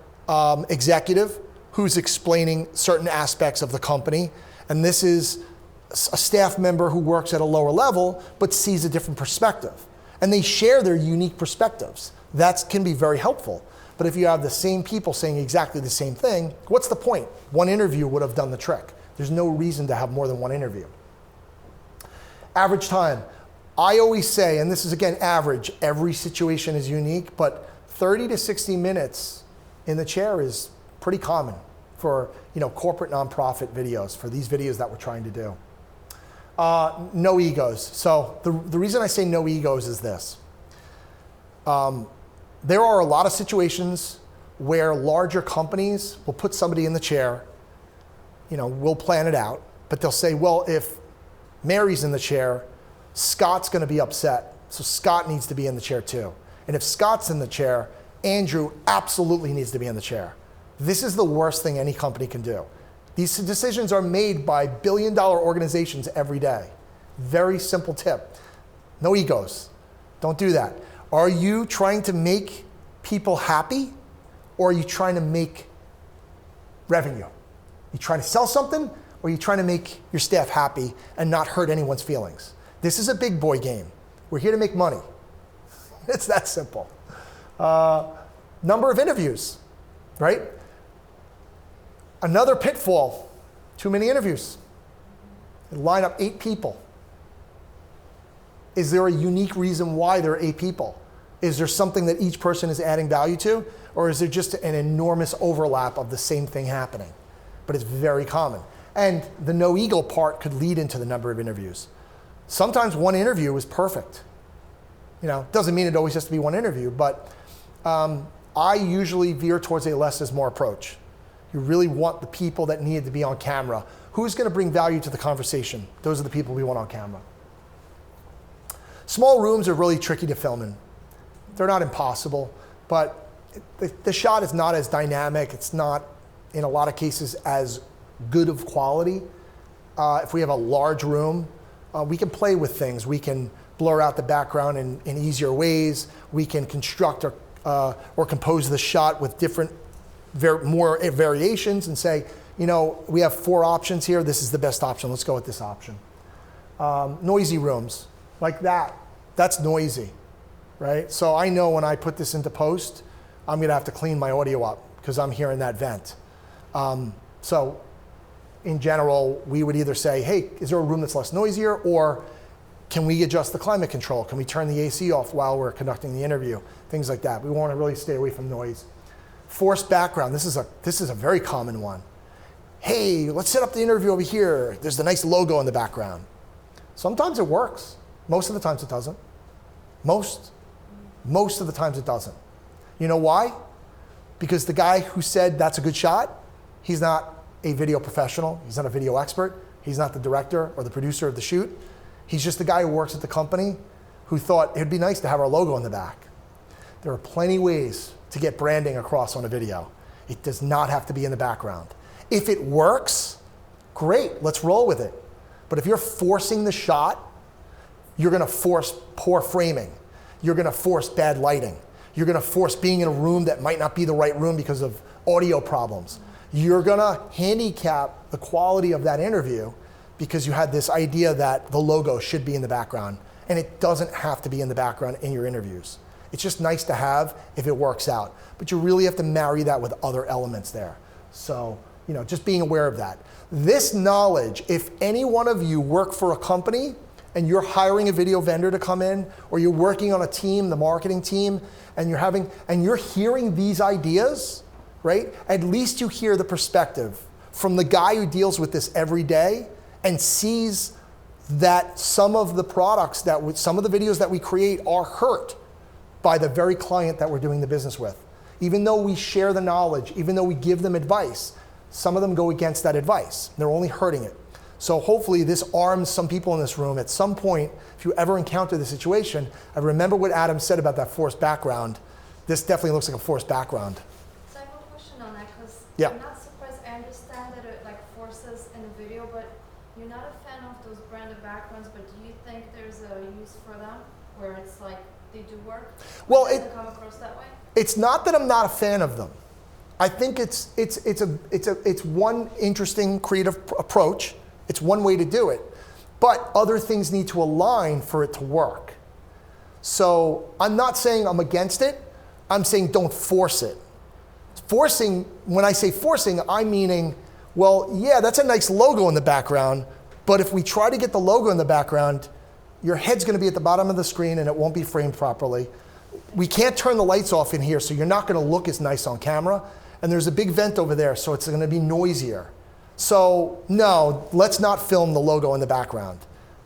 executive who's explaining certain aspects of the company, and this is a staff member who works at a lower level but sees a different perspective. And they share their unique perspectives. That can be very helpful. But if you have the same people saying exactly the same thing, what's the point? One interview would have done the trick. There's no reason to have more than one interview. Average time. I always say, and this is again average, every situation is unique, but 30 to 60 minutes in the chair is pretty common for corporate nonprofit videos, for these videos that we're trying to do. No egos. So the reason I say no egos is this. There are a lot of situations where larger companies will put somebody in the chair, we'll plan it out, but they'll say, well, if Mary's in the chair, Scott's going to be upset, so Scott needs to be in the chair too. And if Scott's in the chair, Andrew absolutely needs to be in the chair. This is the worst thing any company can do. These decisions are made by billion-dollar organizations every day. Very simple tip. No egos. Don't do that. Are you trying to make people happy, or are you trying to make revenue? You trying to sell something, or are you trying to make your staff happy and not hurt anyone's feelings? This is a big boy game. We're here to make money. It's that simple. Number of interviews, right? Another pitfall, too many interviews. Line up 8 people. Is there a unique reason why there are 8 people? Is there something that each person is adding value to? Or is there just an enormous overlap of the same thing happening? But it's very common. And the no ego part could lead into the number of interviews. Sometimes one interview is perfect. Doesn't mean it always has to be one interview, but I usually veer towards a less is more approach. You really want the people that needed to be on camera. Who's going to bring value to the conversation? Those are the people we want on camera. Small rooms are really tricky to film in. They're not impossible, but the shot is not as dynamic. It's not, in a lot of cases, as good of quality. If we have a large room, we can play with things. We can blur out the background in easier ways. We can construct or compose the shot with different more variations and say, we have 4 options here. This is the best option. Let's go with this option. Noisy rooms, like that. That's noisy, right? So I know when I put this into post, I'm going to have to clean my audio up because I'm hearing that vent. So in general, we would either say, hey, is there a room that's less noisier, or can we adjust the climate control? Can we turn the AC off while we're conducting the interview? Things like that. We want to really stay away from noise. Forced background. This is a very common one. Hey, let's set up the interview over here. There's the nice logo in the background. Sometimes it works. Most of the times it doesn't. Most of the times it doesn't. You know why? Because the guy who said that's a good shot, he's not a video professional. He's not a video expert. He's not the director or the producer of the shoot. He's just the guy who works at the company who thought it'd be nice to have our logo in the back. There are plenty ways to get branding across on a video. It does not have to be in the background. If it works, great, let's roll with it. But if you're forcing the shot, you're gonna force poor framing. You're gonna force bad lighting. You're gonna force being in a room that might not be the right room because of audio problems. You're gonna handicap the quality of that interview because you had this idea that the logo should be in the background, and it doesn't have to be in the background in your interviews. It's just nice to have if it works out. But you really have to marry that with other elements there. So, just being aware of that. This knowledge, if any one of you work for a company and you're hiring a video vendor to come in, or you're working on a team, the marketing team, and you're hearing these ideas, right? At least you hear the perspective from the guy who deals with this every day and sees that some of the products some of the videos that we create are hurt by the very client that we're doing the business with. Even though we share the knowledge, even though we give them advice, some of them go against that advice. They're only hurting it. So hopefully this arms some people in this room at some point. If you ever encounter the situation, I remember what Adam said about that forced background. This definitely looks like a forced background. So I have a question on that, because Yeah. I'm not surprised. I understand that it forces in the video, but you're not a fan of those branded backgrounds. But do you think there's a use for them where it's they do work? Well, it doesn't come across that way. It's not that I'm not a fan of them. I think it's one interesting creative approach. It's one way to do it, but other things need to align for it to work. So I'm not saying I'm against it. I'm saying don't force it. Forcing, when I say forcing, I'm meaning, well, yeah, that's a nice logo in the background, but if we try to get the logo in the background, your head's going to be at the bottom of the screen and it won't be framed properly. We can't turn the lights off in here, so you're not going to look as nice on camera. And there's a big vent over there, so it's going to be noisier. So no, let's not film the logo in the background.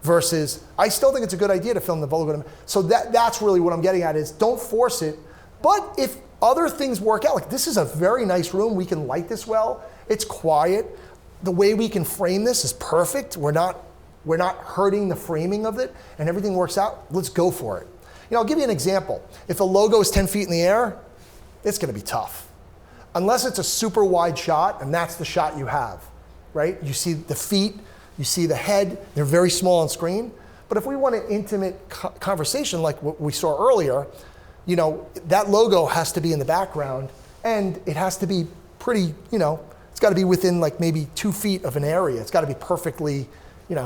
Versus, I still think it's a good idea to film the logo. So that's really what I'm getting at is don't force it. But if other things work out, like this is a very nice room, we can light this well, it's quiet. The way we can frame this is perfect. We're not hurting the framing of it, and everything works out, let's go for it. I'll give you an example. If a logo is 10 feet in the air, it's going to be tough. Unless it's a super wide shot, and that's the shot you have, right? You see the feet, you see the head, they're very small on screen. But if we want an intimate conversation like what we saw earlier, that logo has to be in the background, and it has to be pretty, it's got to be within like maybe 2 feet of an area. It's got to be perfectly,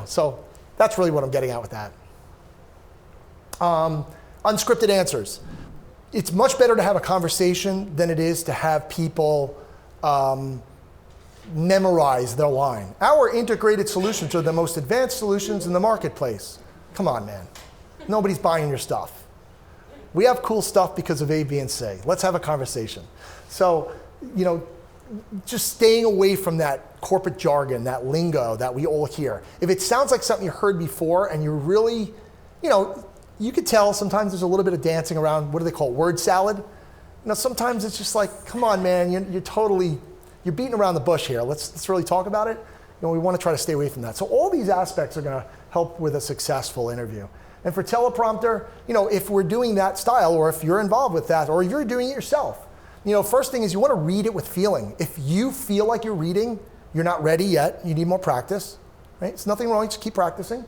so that's really what I'm getting at with that. Unscripted answers. It's much better to have a conversation than it is to have people memorize their line. Our integrated solutions are the most advanced solutions in the marketplace. Come on, man. Nobody's buying your stuff. We have cool stuff because of A, B, and C. Let's have a conversation. So, just staying away from that corporate jargon, that lingo that we all hear. If it sounds like something you heard before and you're really, you could tell sometimes there's a little bit of dancing around, what do they call it, word salad? Sometimes it's just like, come on, man, you're beating around the bush here. Let's really talk about it. We want to try to stay away from that. So all these aspects are going to help with a successful interview. And for teleprompter, if we're doing that style, or if you're involved with that, or you're doing it yourself, first thing is you want to read it with feeling. If you feel like you're reading, you're not ready yet, you need more practice, right? It's nothing wrong, just keep practicing.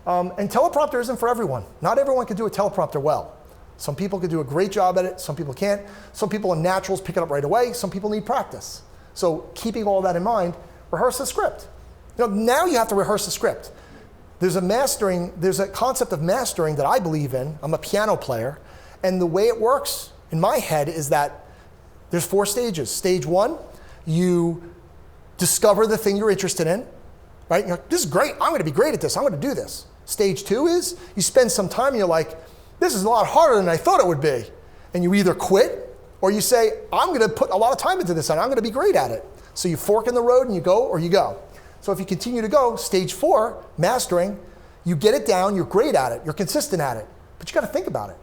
And teleprompter isn't for everyone. Not everyone can do a teleprompter well. Some people can do a great job at it, some people can't. Some people are naturals, pick it up right away. Some people need practice. So keeping all that in mind, rehearse the script. Now you have to rehearse the script. There's a concept of mastering that I believe in. I'm a piano player. And the way it works in my head is that there's 4 stages. Stage 1, you discover the thing you're interested in, right? You're like, this is great, I'm gonna be great at this, I'm gonna do this. Stage 2 is you spend some time and you're like, this is a lot harder than I thought it would be. And you either quit or you say, I'm gonna put a lot of time into this and I'm gonna be great at it. So you fork in the road and you go or you go. So if you continue to go, stage 4, mastering, you get it down, you're great at it, you're consistent at it, but you gotta think about it.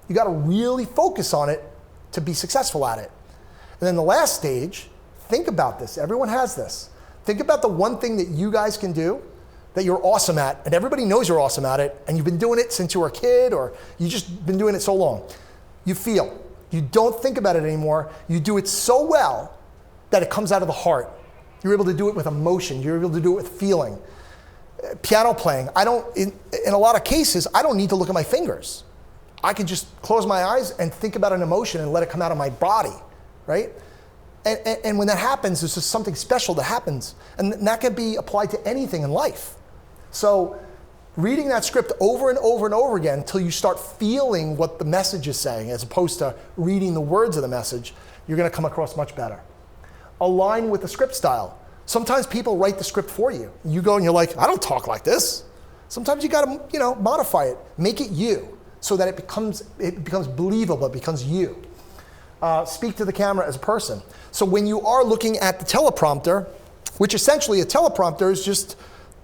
You gotta really focus on it to be successful at it. And then the last stage, think about this, everyone has this. Think about the one thing that you guys can do that you're awesome at, and everybody knows you're awesome at it, and you've been doing it since you were a kid, or you've just been doing it so long. You feel. You don't think about it anymore. You do it so well that it comes out of the heart. You're able to do it with emotion. You're able to do it with feeling. Piano playing, in a lot of cases, I don't need to look at my fingers. I can just close my eyes and think about an emotion and let it come out of my body, right? And when that happens, there's just something special that happens. And that can be applied to anything in life. So reading that script over and over and over again until you start feeling what the message is saying, as opposed to reading the words of the message, you're gonna come across much better. Align with the script style. Sometimes people write the script for you. You go and you're like, I don't talk like this. Sometimes you gotta, modify it, make it you, so that it becomes believable, it becomes you. Speak to the camera as a person. So when you are looking at the teleprompter, which essentially a teleprompter is just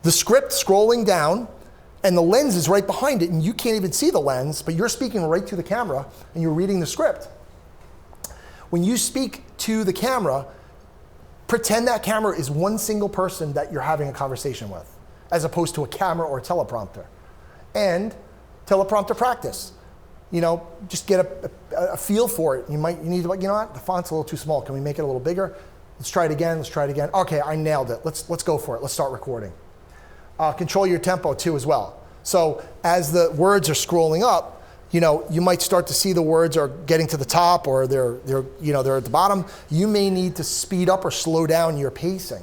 the script scrolling down and the lens is right behind it and you can't even see the lens, but you're speaking right to the camera and you're reading the script. When you speak to the camera, pretend that camera is one single person that you're having a conversation with, as opposed to a camera or a teleprompter. And teleprompter practice. Just get a feel for it. You need to, the font's a little too small. Can we make it a little bigger? Let's try it again, Okay, I nailed it. Let's go for it. Let's start recording. Control your tempo too as well. So as the words are scrolling up, you might start to see the words are getting to the top or they're at the bottom. You may need to speed up or slow down your pacing,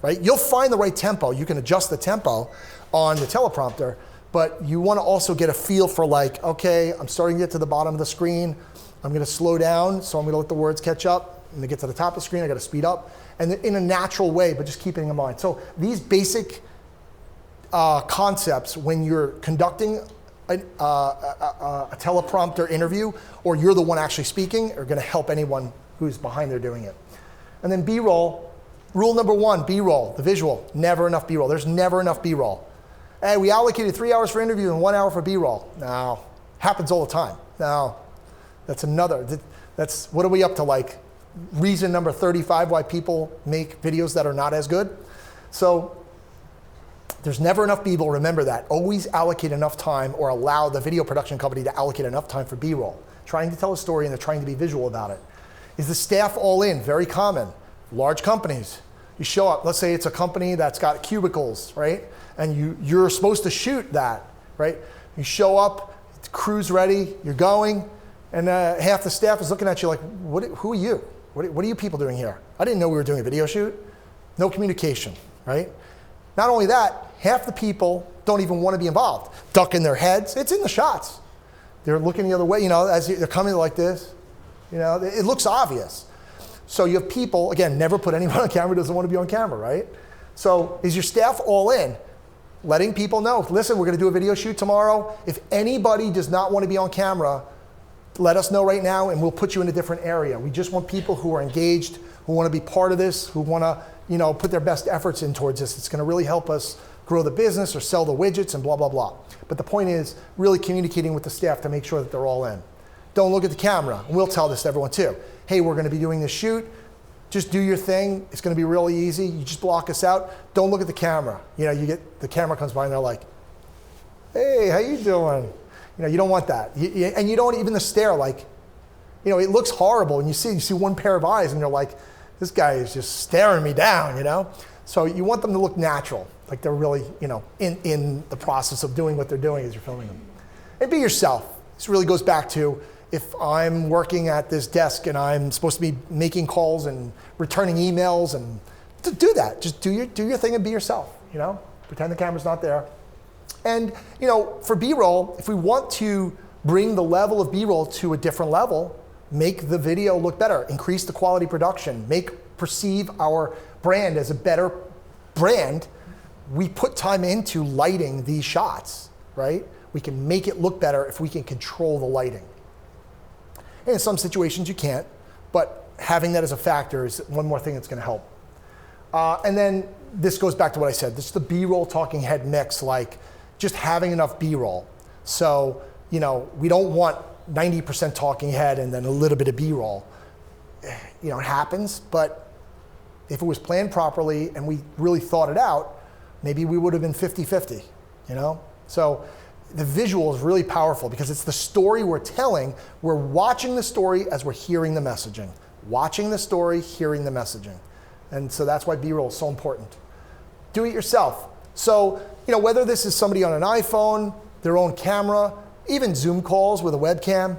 right? You'll find the right tempo. You can adjust the tempo on the teleprompter, but you want to also get a feel for okay, I'm starting to get to the bottom of the screen. I'm going to slow down, so I'm going to let the words catch up. when they get to the top of the screen, I got to speed up, and in a natural way, but just keeping in mind. So these basic concepts when you're conducting a teleprompter interview, or you're the one actually speaking, are going to help anyone who's behind there doing it. And then B-roll, rule number 1, B-roll, the visual, never enough B-roll. There's never enough B-roll. Hey, we allocated 3 hours for interview and 1 hour for B-roll. No, happens all the time. No, that's another, that's, what are we up to, like reason number 35 why people make videos that are not as good? So there's never enough B-roll, remember that. Always allocate enough time, or allow the video production company to allocate enough time for B-roll. Trying to tell a story and they're trying to be visual about it. Is the staff all in? Very common. Large companies. You show up, let's say it's a company that's got cubicles, right? And you're supposed to shoot that, right? You show up, the crew's ready, you're going, and half the staff is looking at you like, who are you? What are you people doing here? I didn't know we were doing a video shoot. No communication, right? Not only that, half the people don't even want to be involved. Ducking their heads, it's in the shots. They're looking the other way, as they're coming like this. It looks obvious. So you have people, again, never put anyone on camera who doesn't want to be on camera, right? So is your staff all in? Letting people know, listen, we're going to do a video shoot tomorrow. If anybody does not want to be on camera, let us know right now and we'll put you in a different area. We just want people who are engaged, who want to be part of this, who want to put their best efforts in towards this. It's going to really help us grow the business or sell the widgets and blah, blah, blah. But the point is really communicating with the staff to make sure that they're all in. Don't look at the camera. And we'll tell this to everyone too. Hey, we're going to be doing this shoot. Just do your thing. It's going to be really easy. You just block us out. Don't look at the camera. You get the camera comes by and they're like, hey, how you doing? You don't want that. And you don't even the stare like, it looks horrible. And you see one pair of eyes and you're like, this guy is just staring me down, So you want them to look natural, like they're really, in the process of doing what they're doing as you're filming them. And be yourself. This really goes back to, if I'm working at this desk and I'm supposed to be making calls and returning emails, and to do that, just do your thing and be yourself, pretend the camera's not there. And for B-roll, if we want to bring the level of B-roll to a different level, make the video look better, increase the quality production, perceive our brand as a better brand, we put time into lighting these shots, right? We can make it look better if we can control the lighting. And in some situations you can't, but having that as a factor is one more thing that's going to help. And then this goes back to what I said. This is the B-roll talking head mix, like just having enough B-roll. So, we don't want 90% talking head and then a little bit of B-roll. It happens, but if it was planned properly and we really thought it out, maybe we would have been 50-50, So the visual is really powerful because it's the story we're telling. We're watching the story as we're hearing the messaging. Watching the story, hearing the messaging. And so that's why B-roll is so important. Do it yourself. So, whether this is somebody on an iPhone, their own camera, even Zoom calls with a webcam,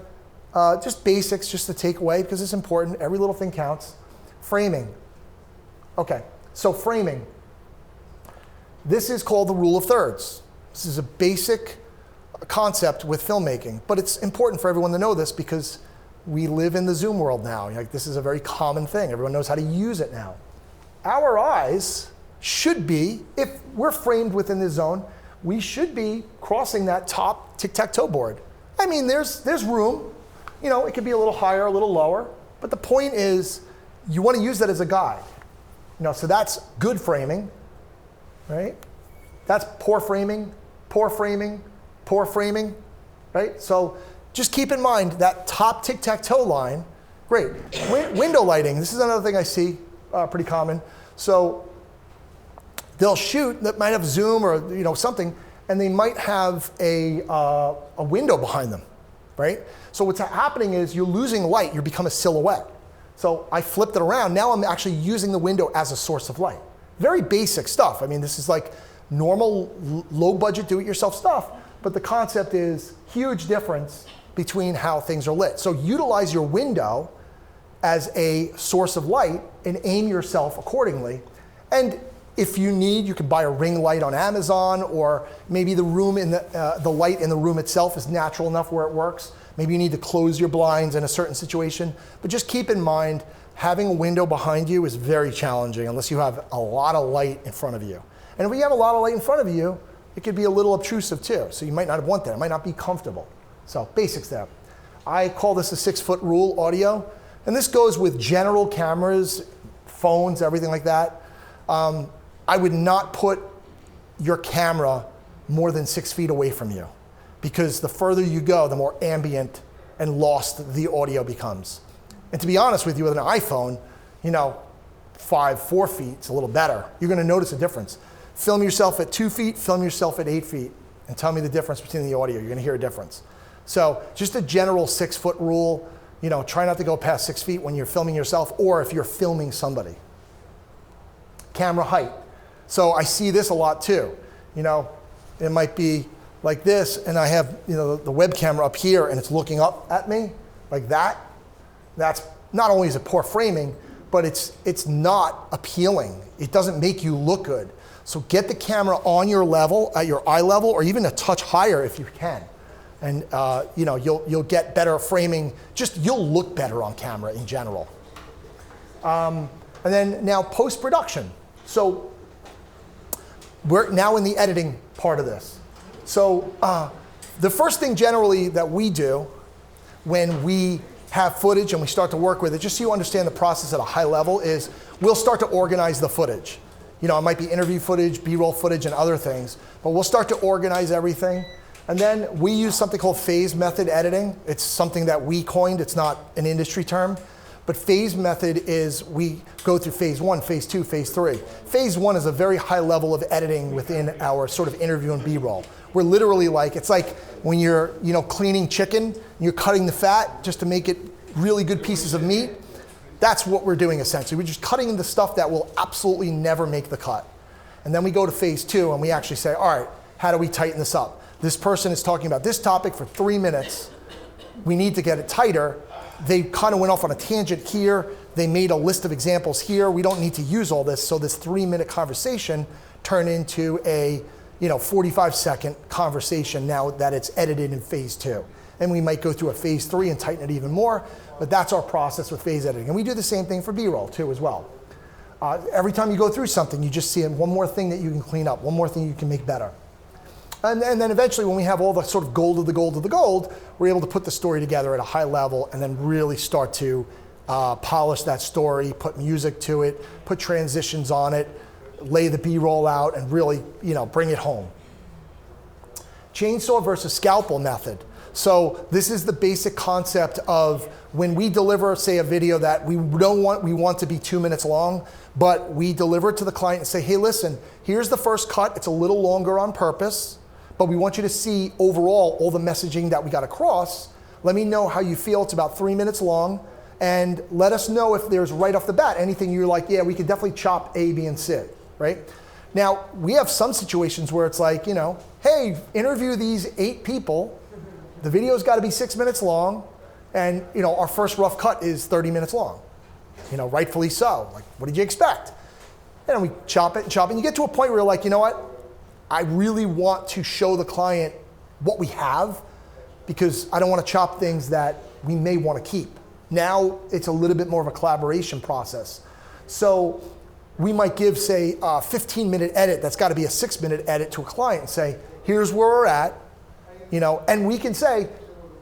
just basics just to take away because it's important. Every little thing counts. Framing. Okay, so framing. This is called the rule of thirds. This is a basic concept with filmmaking, but it's important for everyone to know this because we live in the Zoom world now. This is a very common thing. Everyone knows how to use it now. Our eyes should be, if we're framed within this zone, we should be crossing that top tic-tac-toe board. There's room. It could be a little higher, a little lower, but the point is you want to use that as a guide. So that's good framing, right? That's poor framing, poor framing, poor framing, right? So just keep in mind that top tic-tac-toe line, great. Window lighting, this is another thing I see pretty common. So they'll shoot that might have zoom or something, and they might have a window behind them, right? So what's happening is you're losing light, you become a silhouette. So I flipped it around, now I'm actually using the window as a source of light. Very basic stuff. This is like normal, low budget, do-it-yourself stuff, but the concept is huge difference between how things are lit. So utilize your window as a source of light and aim yourself accordingly. And If you need, you could buy a ring light on Amazon, or maybe the room in the light in the room itself is natural enough where it works. Maybe you need to close your blinds in a certain situation. But just keep in mind, having a window behind you is very challenging unless you have a lot of light in front of you. And if you have a lot of light in front of you, it could be a little obtrusive too. So you might not want that. It might not be comfortable. So basics there. I call this a 6-foot rule audio. And this goes with general cameras, phones, everything like that. I would not put your camera more than 6 feet away from you, because the further you go, the more ambient and lost the audio becomes. And to be honest with you, with an iPhone, 4 feet is a little better. You're going to notice a difference. Film yourself at 2 feet, film yourself at 8 feet, and tell me the difference between the audio. You're going to hear a difference. So just a general 6-foot rule. Try not to go past 6 feet when you're filming yourself or if you're filming somebody. Camera height. So I see this a lot too. It might be like this, and I have the web camera up here, and it's looking up at me like that. That's not only is it poor framing, but it's not appealing. It doesn't make you look good. So get the camera on your level, at your eye level, or even a touch higher if you can. And you'll get better framing. You'll look better on camera in general. And then now post-production. So we're now in the editing part of this. So the first thing generally that we do when we have footage and we start to work with it, just so you understand the process at a high level, is we'll start to organize the footage. It might be interview footage, B-roll footage, and other things, but we'll start to organize everything. And then we use something called phase method editing. It's something that we coined. It's not an industry term. But phase method is we go through phase 1, phase 2, phase 3. Phase 1 is a very high level of editing within our sort of interview and B-roll. We're literally it's like when you're cleaning chicken, and you're cutting the fat just to make it really good pieces of meat. That's what we're doing essentially. We're just cutting the stuff that will absolutely never make the cut. And then we go to phase 2 and we actually say, all right, how do we tighten this up? This person is talking about this topic for 3 minutes. We need to get it tighter. They kind of went off on a tangent here. They made a list of examples here. We don't need to use all this. So this 3-minute conversation turned into a 45-second conversation now that it's edited in phase 2. And we might go through a phase 3 and tighten it even more. But that's our process with phase editing. And we do the same thing for B-roll too as well. Every time you go through something, you just see one more thing that you can clean up, one more thing you can make better. And then eventually when we have all the sort of gold of the gold of the gold, we're able to put the story together at a high level and then really start to polish that story, put music to it, put transitions on it, lay the B-roll out, and really bring it home. Chainsaw versus scalpel method. So this is the basic concept of when we deliver, say, a video that we want to be 2 minutes long, but we deliver it to the client and say, hey, listen, here's the first cut. It's a little longer on purpose, but we want you to see overall all the messaging that we got across. Let me know how you feel. It's about 3 minutes long, and let us know if there's right off the bat anything you're like, yeah, we could definitely chop A, B, and C, right? Now, we have some situations where it's like, hey, interview these 8 people. The video's got to be 6 minutes long, and our first rough cut is 30 minutes long. Rightfully so. Like, what did you expect? And we chop it and chop it, and you get to a point where you're like, you know what? I really want to show the client what we have, because I don't want to chop things that we may want to keep. Now it's a little bit more of a collaboration process. So we might give, say, a 15-minute edit that's got to be a 6-minute edit to a client and say, here's where we're at. And we can say,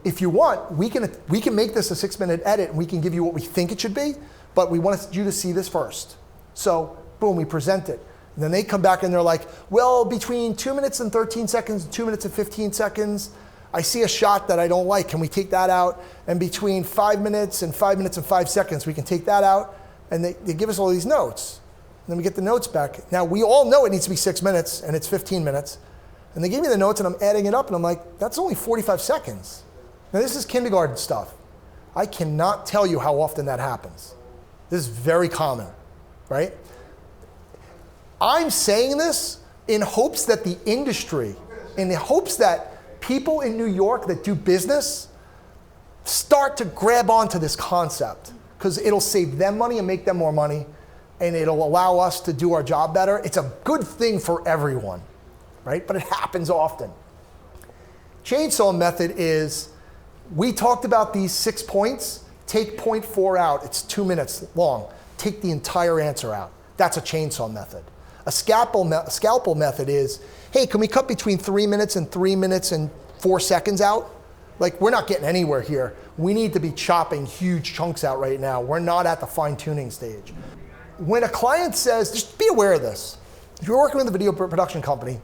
if you want, we can make this a 6-minute edit and we can give you what we think it should be, but we want you to see this first. So boom, we present it. And then they come back and they're like, well, between 2 minutes and 13 seconds and 2 minutes and 15 seconds, I see a shot that I don't like. Can we take that out? And between 5 minutes and 5 minutes and 5 seconds, we can take that out. And they give us all these notes. And then we get the notes back. Now, we all know it needs to be 6 minutes and it's 15 minutes. And they gave me the notes and I'm adding it up and I'm like, that's only 45 seconds. Now this is kindergarten stuff. I cannot tell you how often that happens. This is very common, right? I'm saying this in hopes that the industry, in the hopes that people in New York that do business start to grab onto this concept, because it'll save them money and make them more money. and it'll allow us to do our job better, it's a good thing for everyone, right? But it happens often. Chainsaw method is, we talked about these 6 points, take point 4 out, it's 2 minutes long. Take the entire answer out. That's a chainsaw method. A scalpel method is, hey, can we cut between 3 minutes and 3 minutes and 4 seconds out? Like, we're not getting anywhere here. We need to be chopping huge chunks out right now. We're not at the fine-tuning stage. When a client says, just be aware of this. If you're working with a video production company,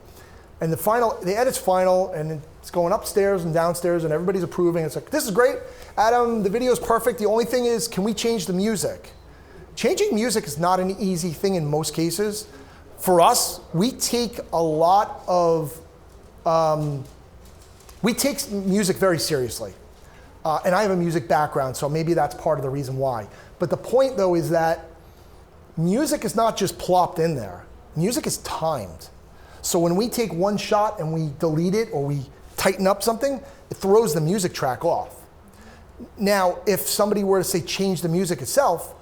and the edit's final, and it's going upstairs and downstairs, and everybody's approving, it's like, this is great, Adam, the video's perfect. The only thing is, can we change the music? Changing music is not an easy thing in most cases. For us, we take a lot of, we take music very seriously. And I have a music background, so maybe that's part of the reason why. But the point, though, is that music is not just plopped in there. Music is timed. So when we take one shot and we delete it or we tighten up something, it throws the music track off. Now, if somebody were to say change the music itself,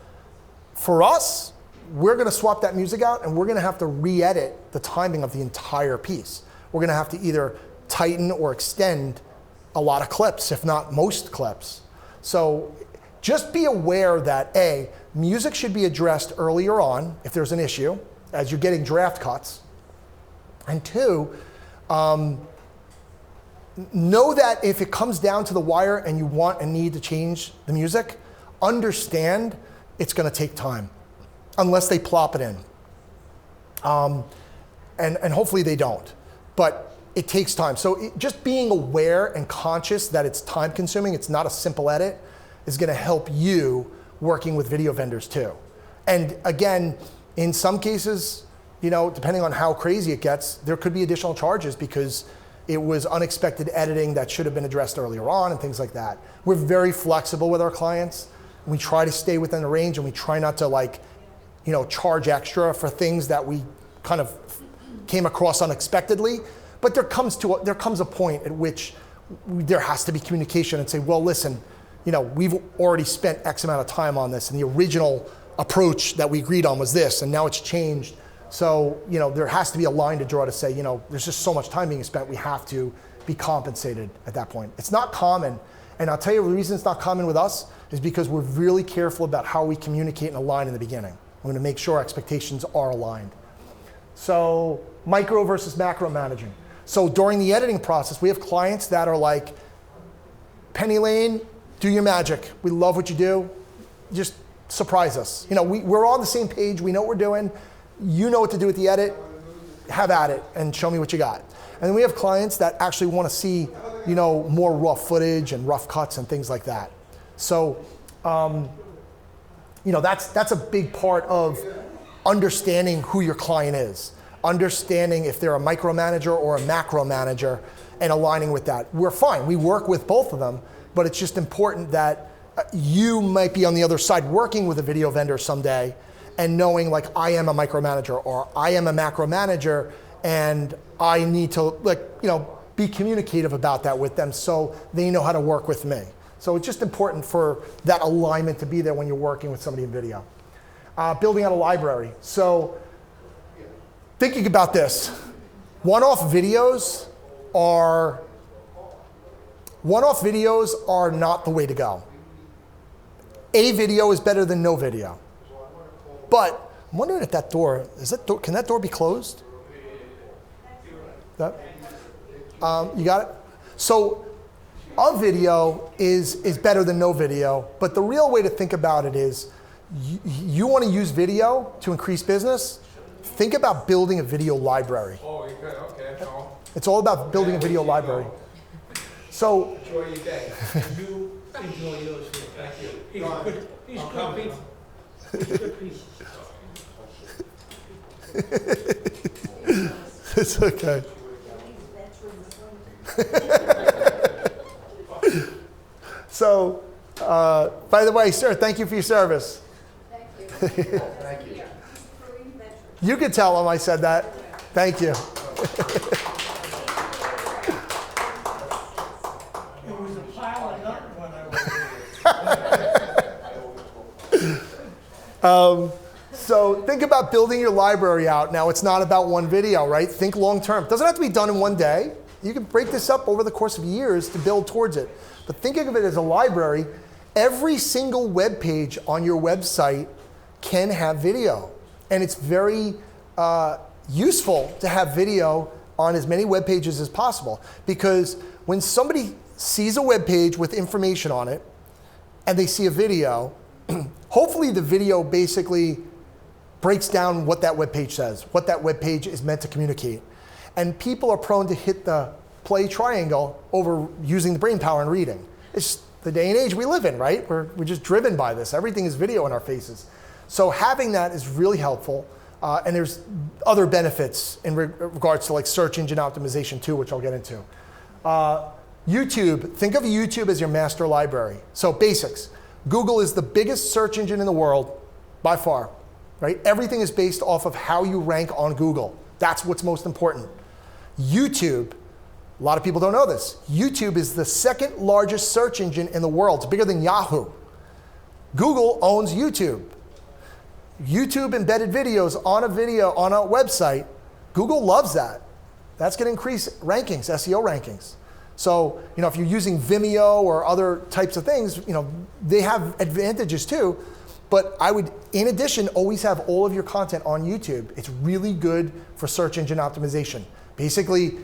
for us, we're going to swap that music out and we're going to have to re-edit the timing of the entire piece. We're going to have to either tighten or extend a lot of clips, if not most clips. So just be aware that A, music should be addressed earlier on if there's an issue, as you're getting draft cuts. And 2, know that if it comes down to the wire and you want and need to change the music, understand it's going to take time, unless they plop it in. And hopefully they don't. But it takes time. So just being aware and conscious that it's time consuming, it's not a simple edit, is going to help you working with video vendors too. And again, in some cases, you know, depending on how crazy it gets, there could be additional charges because it was unexpected editing that should have been addressed earlier on and things like that. We're very flexible with our clients. We try to stay within the range and we try not to, like, you know, charge extra for things that we kind of came across unexpectedly. But there comes a point at which there has to be communication and say, well, listen, you know, we've already spent X amount of time on this and the original approach that we agreed on was this and now it's changed. So, you know, there has to be a line to draw to say, you know, there's just so much time being spent, we have to be compensated at that point. It's not common, and I'll tell you the reason it's not common with us is because we're really careful about how we communicate and align in the beginning. We're gonna make sure expectations are aligned. So, micro versus macro managing. So during the editing process, we have clients that are like, Penny Lane, do your magic. We love what you do. Just surprise us. You know, we're all on the same page. We know what we're doing. You know what to do with the edit. Have at it and show me what you got. And then we have clients that actually want to see, you know, more raw footage and rough cuts and things like that. So, you know, that's a big part of understanding who your client is. Understanding if they're a micromanager or a macro manager and aligning with that. We're fine, we work with both of them, but it's just important that you might be on the other side working with a video vendor someday and knowing, like, I am a micromanager or I am a macro manager and I need to, like, you know, be communicative about that with them so they know how to work with me. So it's just important for that alignment to be there when you're working with somebody in video. Building out a library. So, thinking about this, one-off videos are not the way to go. A video is better than no video. But I'm wondering if that door, can that door be closed? That? You got it? So a video is better than no video, but the real way to think about it is you want to use video to increase business. Think about building a video library. Oh, okay. No. It's all about building a video library. So, Enjoy your day. You enjoy yours too. Thank you. He's coming. it's okay. So, by the way, sir, thank you for your service. Thank you. Thank you. You can tell him I said that. Thank you. It was a pile of nothing when I was there. So think about building your library out. Now, it's not about one video, right? Think long term. It doesn't have to be done in one day. You can break this up over the course of years to build towards it. But thinking of it as a library, every single web page on your website can have video. And it's very useful to have video on as many web pages as possible, because when somebody sees a web page with information on it and they see a video, hopefully the video basically breaks down what that web page says, what that web page is meant to communicate. And people are prone to hit the play triangle over using the brain power and reading. It's the day and age we live in, right? We're just driven by this. Everything is video in our faces. So having that is really helpful. And there's other benefits in regards to like search engine optimization too, which I'll get into. YouTube, think of YouTube as your master library. So basics. Google is the biggest search engine in the world by far, right? Everything is based off of how you rank on Google. That's what's most important. YouTube, a lot of people don't know this. YouTube is the second largest search engine in the world. It's bigger than Yahoo. Google owns YouTube. YouTube embedded videos on a website, Google loves that. That's going to increase rankings, SEO rankings. So, if you're using Vimeo or other types of things, they have advantages too. But I would, in addition, always have all of your content on YouTube. It's really good for search engine optimization. Basically,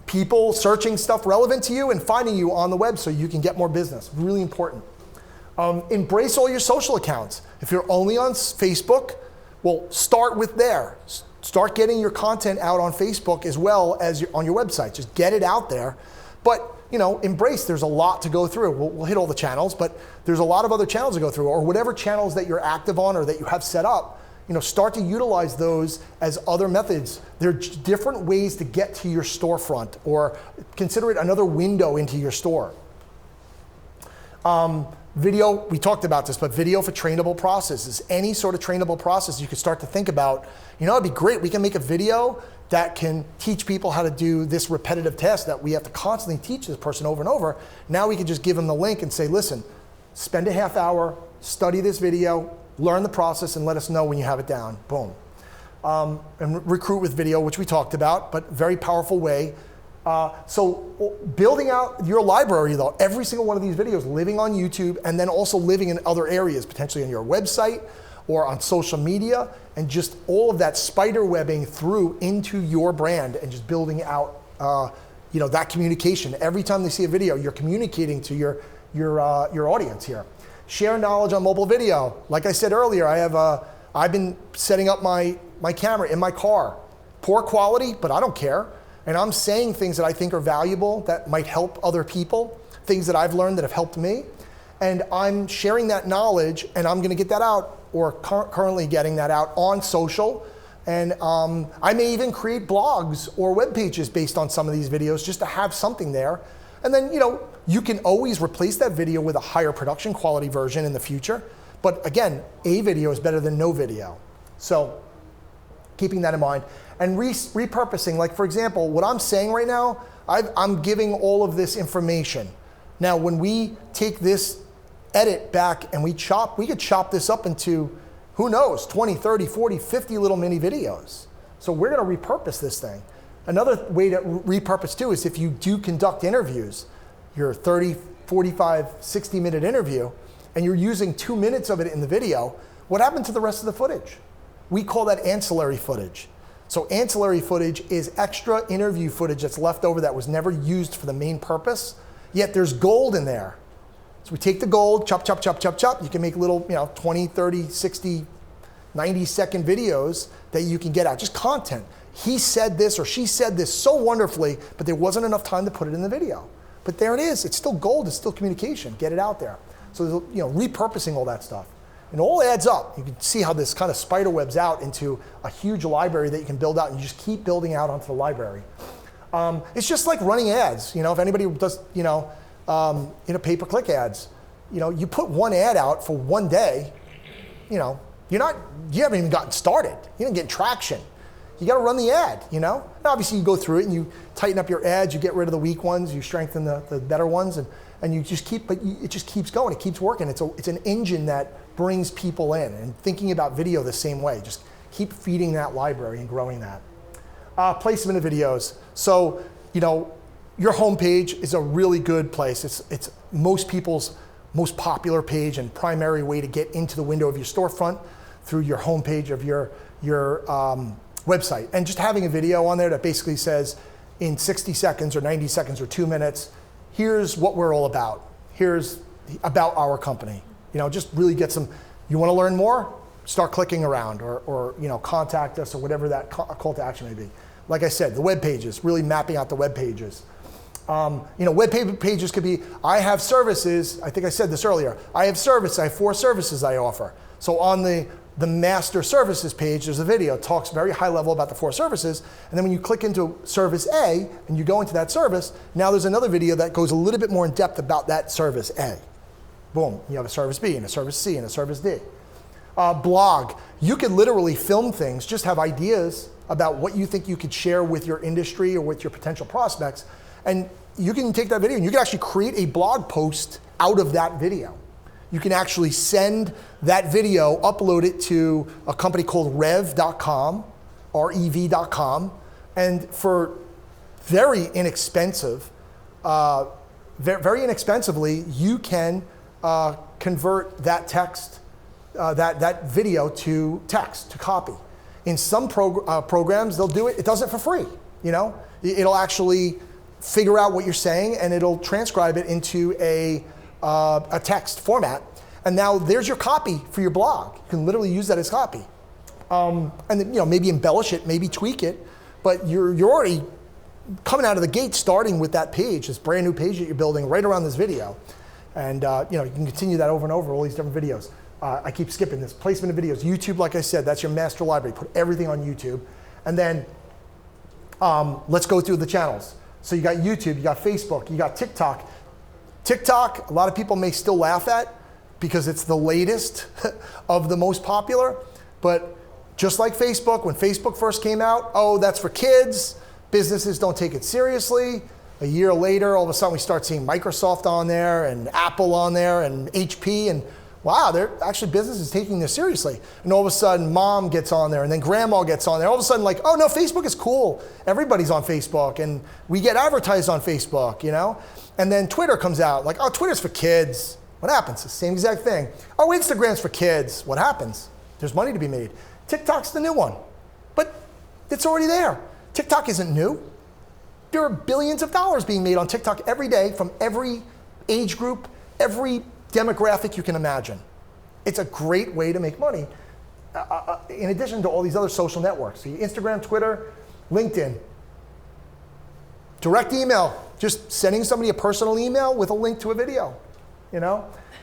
people searching stuff relevant to you and finding you on the web so you can get more business. Really important. Embrace all your social accounts. If you're only on Facebook, well, start with there. Start getting your content out on Facebook as well as on your website. Just get it out there. But, embrace, there's a lot to go through. We'll hit all the channels, but there's a lot of other channels to go through, or whatever channels that you're active on or that you have set up, start to utilize those as other methods. There are different ways to get to your storefront, or consider it another window into your store. Video, we talked about this, but video for trainable processes. Any sort of trainable process you could start to think about, it'd be great. We can make a video that can teach people how to do this repetitive task that we have to constantly teach this person over and over. Now we can just give them the link and say, listen, spend a half hour, study this video, learn the process, and let us know when you have it down. Boom. And recruit with video, which we talked about, but very powerful way. So building out your library though, every single one of these videos living on YouTube, and then also living in other areas, potentially on your website or on social media, and just all of that spider webbing through into your brand and just building out that communication. Every time they see a video, you're communicating to your audience here. Share knowledge on mobile video. Like I said earlier, I've been setting up my camera in my car. Poor quality, but I don't care. And I'm saying things that I think are valuable, that might help other people, things that I've learned that have helped me. And I'm sharing that knowledge, and I'm gonna get that out, or currently getting that out on social. And I may even create blogs or web pages based on some of these videos just to have something there. And then, you can always replace that video with a higher production quality version in the future. But again, a video is better than no video. So keeping that in mind. And repurposing, like for example, what I'm saying right now, I'm giving all of this information. Now, when we take this edit back and we could chop this up into, who knows, 20, 30, 40, 50 little mini videos. So we're gonna repurpose this thing. Another way to repurpose too is if you do conduct interviews, your 30, 45, 60-minute interview, and you're using 2 minutes of it in the video, what happened to the rest of the footage? We call that ancillary footage. So ancillary footage is extra interview footage that's left over that was never used for the main purpose, yet there's gold in there. So we take the gold, chop, chop, chop, chop, chop. You can make little 20, 30, 60, 90-second videos that you can get out, just content. He said this or she said this so wonderfully, but there wasn't enough time to put it in the video. But there it is, it's still gold, it's still communication, get it out there. So repurposing all that stuff. And it all adds up. You can see how this kind of spider webs out into a huge library that you can build out, and you just keep building out onto the library. It's just like running ads. If anybody does, pay-per-click ads, you put one ad out for one day, you haven't even gotten started. You didn't get traction. You got to run the ad, Now, obviously, you go through it and you tighten up your ads, you get rid of the weak ones, you strengthen the better ones, and and you just keep, it just keeps going, it keeps working. It's an engine that brings people in, and thinking about video the same way. Just keep feeding that library and growing that. Placement of videos. So, your homepage is a really good place. It's most people's most popular page and primary way to get into the window of your storefront through your homepage of your website. And just having a video on there that basically says in 60 seconds or 90 seconds or 2 minutes, here's what we're all about. Here's about our company. Just really get some, you want to learn more? Start clicking around or contact us or whatever that call to action may be. Like I said, the web pages, really mapping out the web pages. Web pages could be, I have services, I think I said this earlier, I have 4 services I offer. So on the master services page, there's a video. It talks very high level about the 4 services. And then when you click into service A and you go into that service, now there's another video that goes a little bit more in depth about that service A. Boom, you have a service B and a service C and a service D. Blog, you could literally film things, just have ideas about what you think you could share with your industry or with your potential prospects. And you can take that video and you can actually create a blog post out of that video. You can actually send that video, upload it to a company called rev.com, rev.com, and for very inexpensively, you can convert that text, that video to text, to copy. In some programs, they'll do it. It does it for free. It'll actually figure out what you're saying and it'll transcribe it into a text format. And now there's your copy for your blog. You can literally use that as copy. And then, maybe embellish it, maybe tweak it, but you're already coming out of the gate starting with that page, this brand new page that you're building right around this video. And you can continue that over and over, all these different videos. I keep skipping this. Placement of videos. YouTube, like I said, that's your master library. Put everything on YouTube. And then let's go through the channels. So you got YouTube, you got Facebook, you got TikTok. TikTok, a lot of people may still laugh at because it's the latest of the most popular. But just like Facebook, when Facebook first came out, oh, that's for kids. Businesses don't take it seriously. A year later, all of a sudden we start seeing Microsoft on there and Apple on there and HP, and wow, they're actually businesses taking this seriously. And all of a sudden mom gets on there and then grandma gets on there. All of a sudden oh no, Facebook is cool. Everybody's on Facebook and we get advertised on Facebook, And then Twitter comes out oh, Twitter's for kids. What happens? The same exact thing. Oh, Instagram's for kids. What happens? There's money to be made. TikTok's the new one, but it's already there. TikTok isn't new. There are billions of dollars being made on TikTok every day from every age group, every demographic you can imagine. It's a great way to make money in addition to all these other social networks. So Instagram, Twitter, LinkedIn. Direct email, just sending somebody a personal email with a link to a video,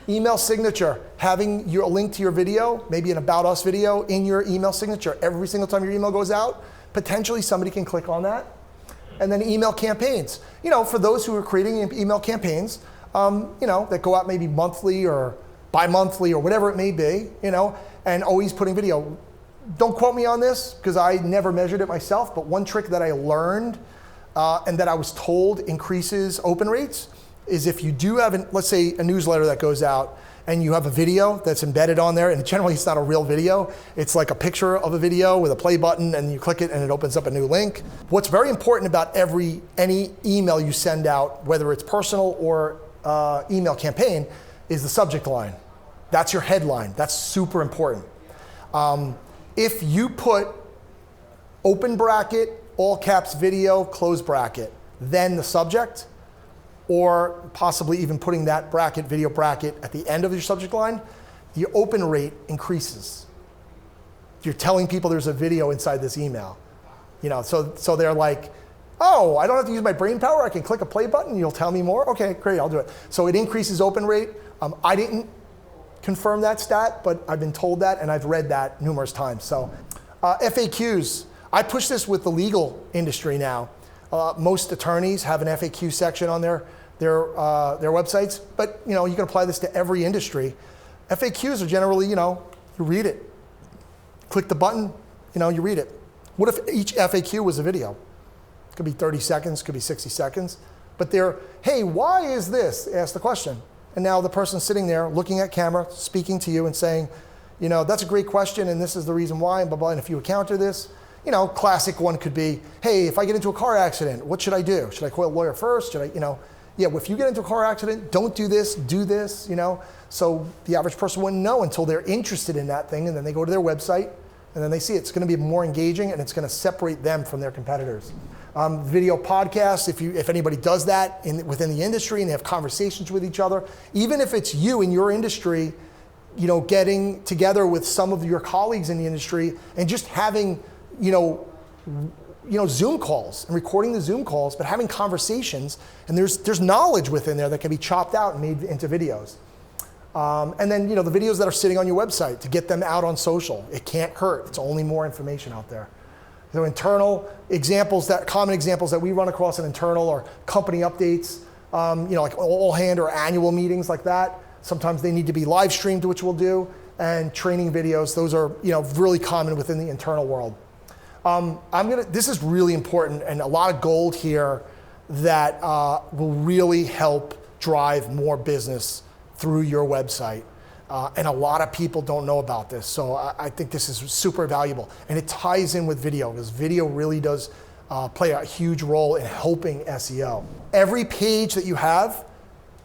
Email signature, having a link to your video, maybe an About Us video in your email signature. Every single time your email goes out, potentially somebody can click on that. And then email campaigns. For those who are creating email campaigns, that go out maybe monthly or bi-monthly or whatever it may be, and always putting video. Don't quote me on this because I never measured it myself, but one trick that I learned and that I was told increases open rates is if you do have, let's say, a newsletter that goes out and you have a video that's embedded on there, and generally it's not a real video, it's like a picture of a video with a play button and you click it and it opens up a new link. What's very important about any email you send out, whether it's personal or email campaign, is the subject line. That's your headline. That's super important. If you put open bracket, all caps video, close bracket, then the subject, or possibly even putting that bracket, video bracket, at the end of your subject line, the open rate increases. You're telling people there's a video inside this email. So they're like, oh, I don't have to use my brain power. I can click a play button. You'll tell me more. Okay, great, I'll do it. So it increases open rate. I didn't confirm that stat, but I've been told that and I've read that numerous times. So FAQs. I push this with the legal industry now. Most attorneys have an FAQ section on their websites, but you can apply this to every industry. FAQs are generally, you read it. Click the button, you read it. What if each FAQ was a video? It could be 30 seconds, could be 60 seconds, but they're, hey, why is this? Ask the question. And now the person's sitting there looking at camera, speaking to you and saying, that's a great question and this is the reason why, and blah, blah, and if you encounter this, classic one could be, hey, if I get into a car accident, what should I do? Should I call a lawyer first? Should I, if you get into a car accident, don't do this, do this, So the average person wouldn't know until they're interested in that thing, and then they go to their website, and then they see it. It's going to be more engaging, and it's going to separate them from their competitors. Video podcasts, if anybody does that within the industry and they have conversations with each other, even if it's you in your industry, getting together with some of your colleagues in the industry and just having, Zoom calls and recording the Zoom calls, but having conversations, and there's knowledge within there that can be chopped out and made into videos. And then, the videos that are sitting on your website to get them out on social. It can't hurt. It's only more information out there. So internal examples, common examples that we run across in internal are company updates, like all hand or annual meetings like that. Sometimes they need to be live streamed, which we'll do, and training videos. Those are, really common within the internal world. This is really important and a lot of gold here that will really help drive more business through your website. And a lot of people don't know about this. So I think this is super valuable. And it ties in with video because video really does play a huge role in helping SEO. Every page that you have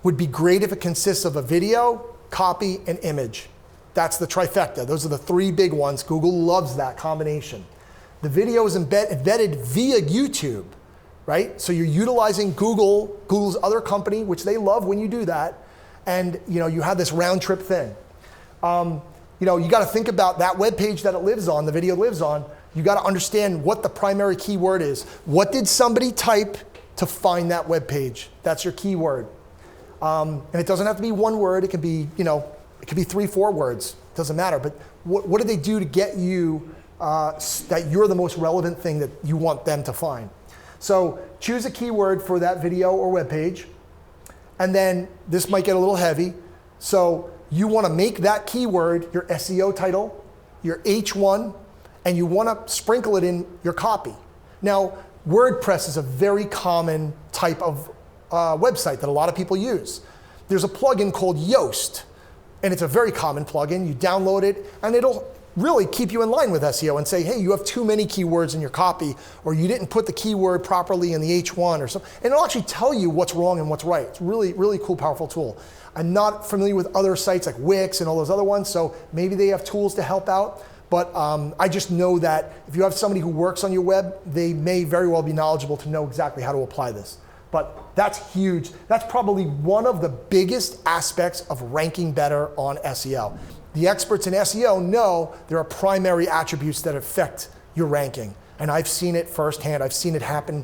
would be great if it consists of a video, copy, and image. That's the trifecta. Those are the three big ones. Google loves that combination. The video is embedded via YouTube, right? So you're utilizing Google's other company, which they love when you do that. And you have this round trip thing. You got to think about that web page that it lives on, the video lives on. You got to understand what the primary keyword is. What did somebody type to find that web page? That's your keyword. And it doesn't have to be one word. It can be, it could be 3-4 words. It doesn't matter. But what did they do to get you that you're the most relevant thing that you want them to find? So choose a keyword for that video or web page. And then this might get a little heavy. So you want to make that keyword your SEO title, your H1, and you want to sprinkle it in your copy. Now, WordPress is a very common type of website that a lot of people use. There's a plugin called Yoast, and it's a very common plugin. You download it, and it'll really keep you in line with SEO and say, hey, you have too many keywords in your copy, or you didn't put the keyword properly in the H1 or something. And it'll actually tell you what's wrong and what's right. It's really, really cool, powerful tool. I'm not familiar with other sites like Wix and all those other ones, so maybe they have tools to help out. But I just know that if you have somebody who works on your web, they may very well be knowledgeable to know exactly how to apply this. But that's huge. That's probably one of the biggest aspects of ranking better on SEO. The experts in SEO know there are primary attributes that affect your ranking. And I've seen it firsthand. I've seen it happen,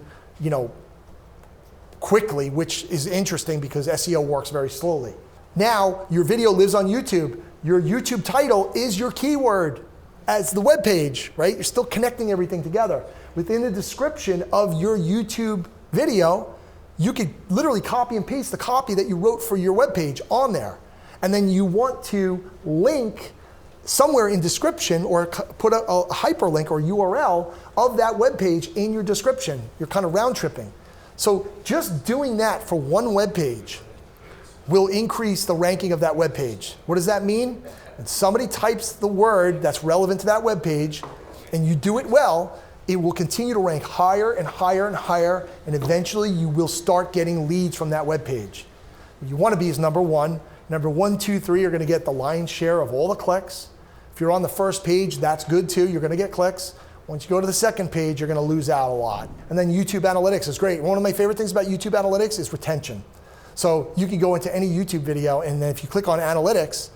quickly, which is interesting because SEO works very slowly. Now, your video lives on YouTube. Your YouTube title is your keyword as the web page, right? You're still connecting everything together. Within the description of your YouTube video, you could literally copy and paste the copy that you wrote for your web page on there. And then you want to link somewhere in description or put a hyperlink or URL of that web page in your description. You're kind of round tripping. So just doing that for one web page will increase the ranking of that web page. What does that mean? When somebody types the word that's relevant to that web page and you do it well, it will continue to rank higher and higher and higher, and eventually you will start getting leads from that web page. What you want to be is number one. Number 1, 2, 3 are going to get the lion's share of all the clicks. If you're on the first page, that's good too. You're going to get clicks. Once you go to the second page, you're going to lose out a lot. And then YouTube Analytics is great. One of my favorite things about YouTube Analytics is retention. So you can go into any YouTube video, and then if you click on Analytics,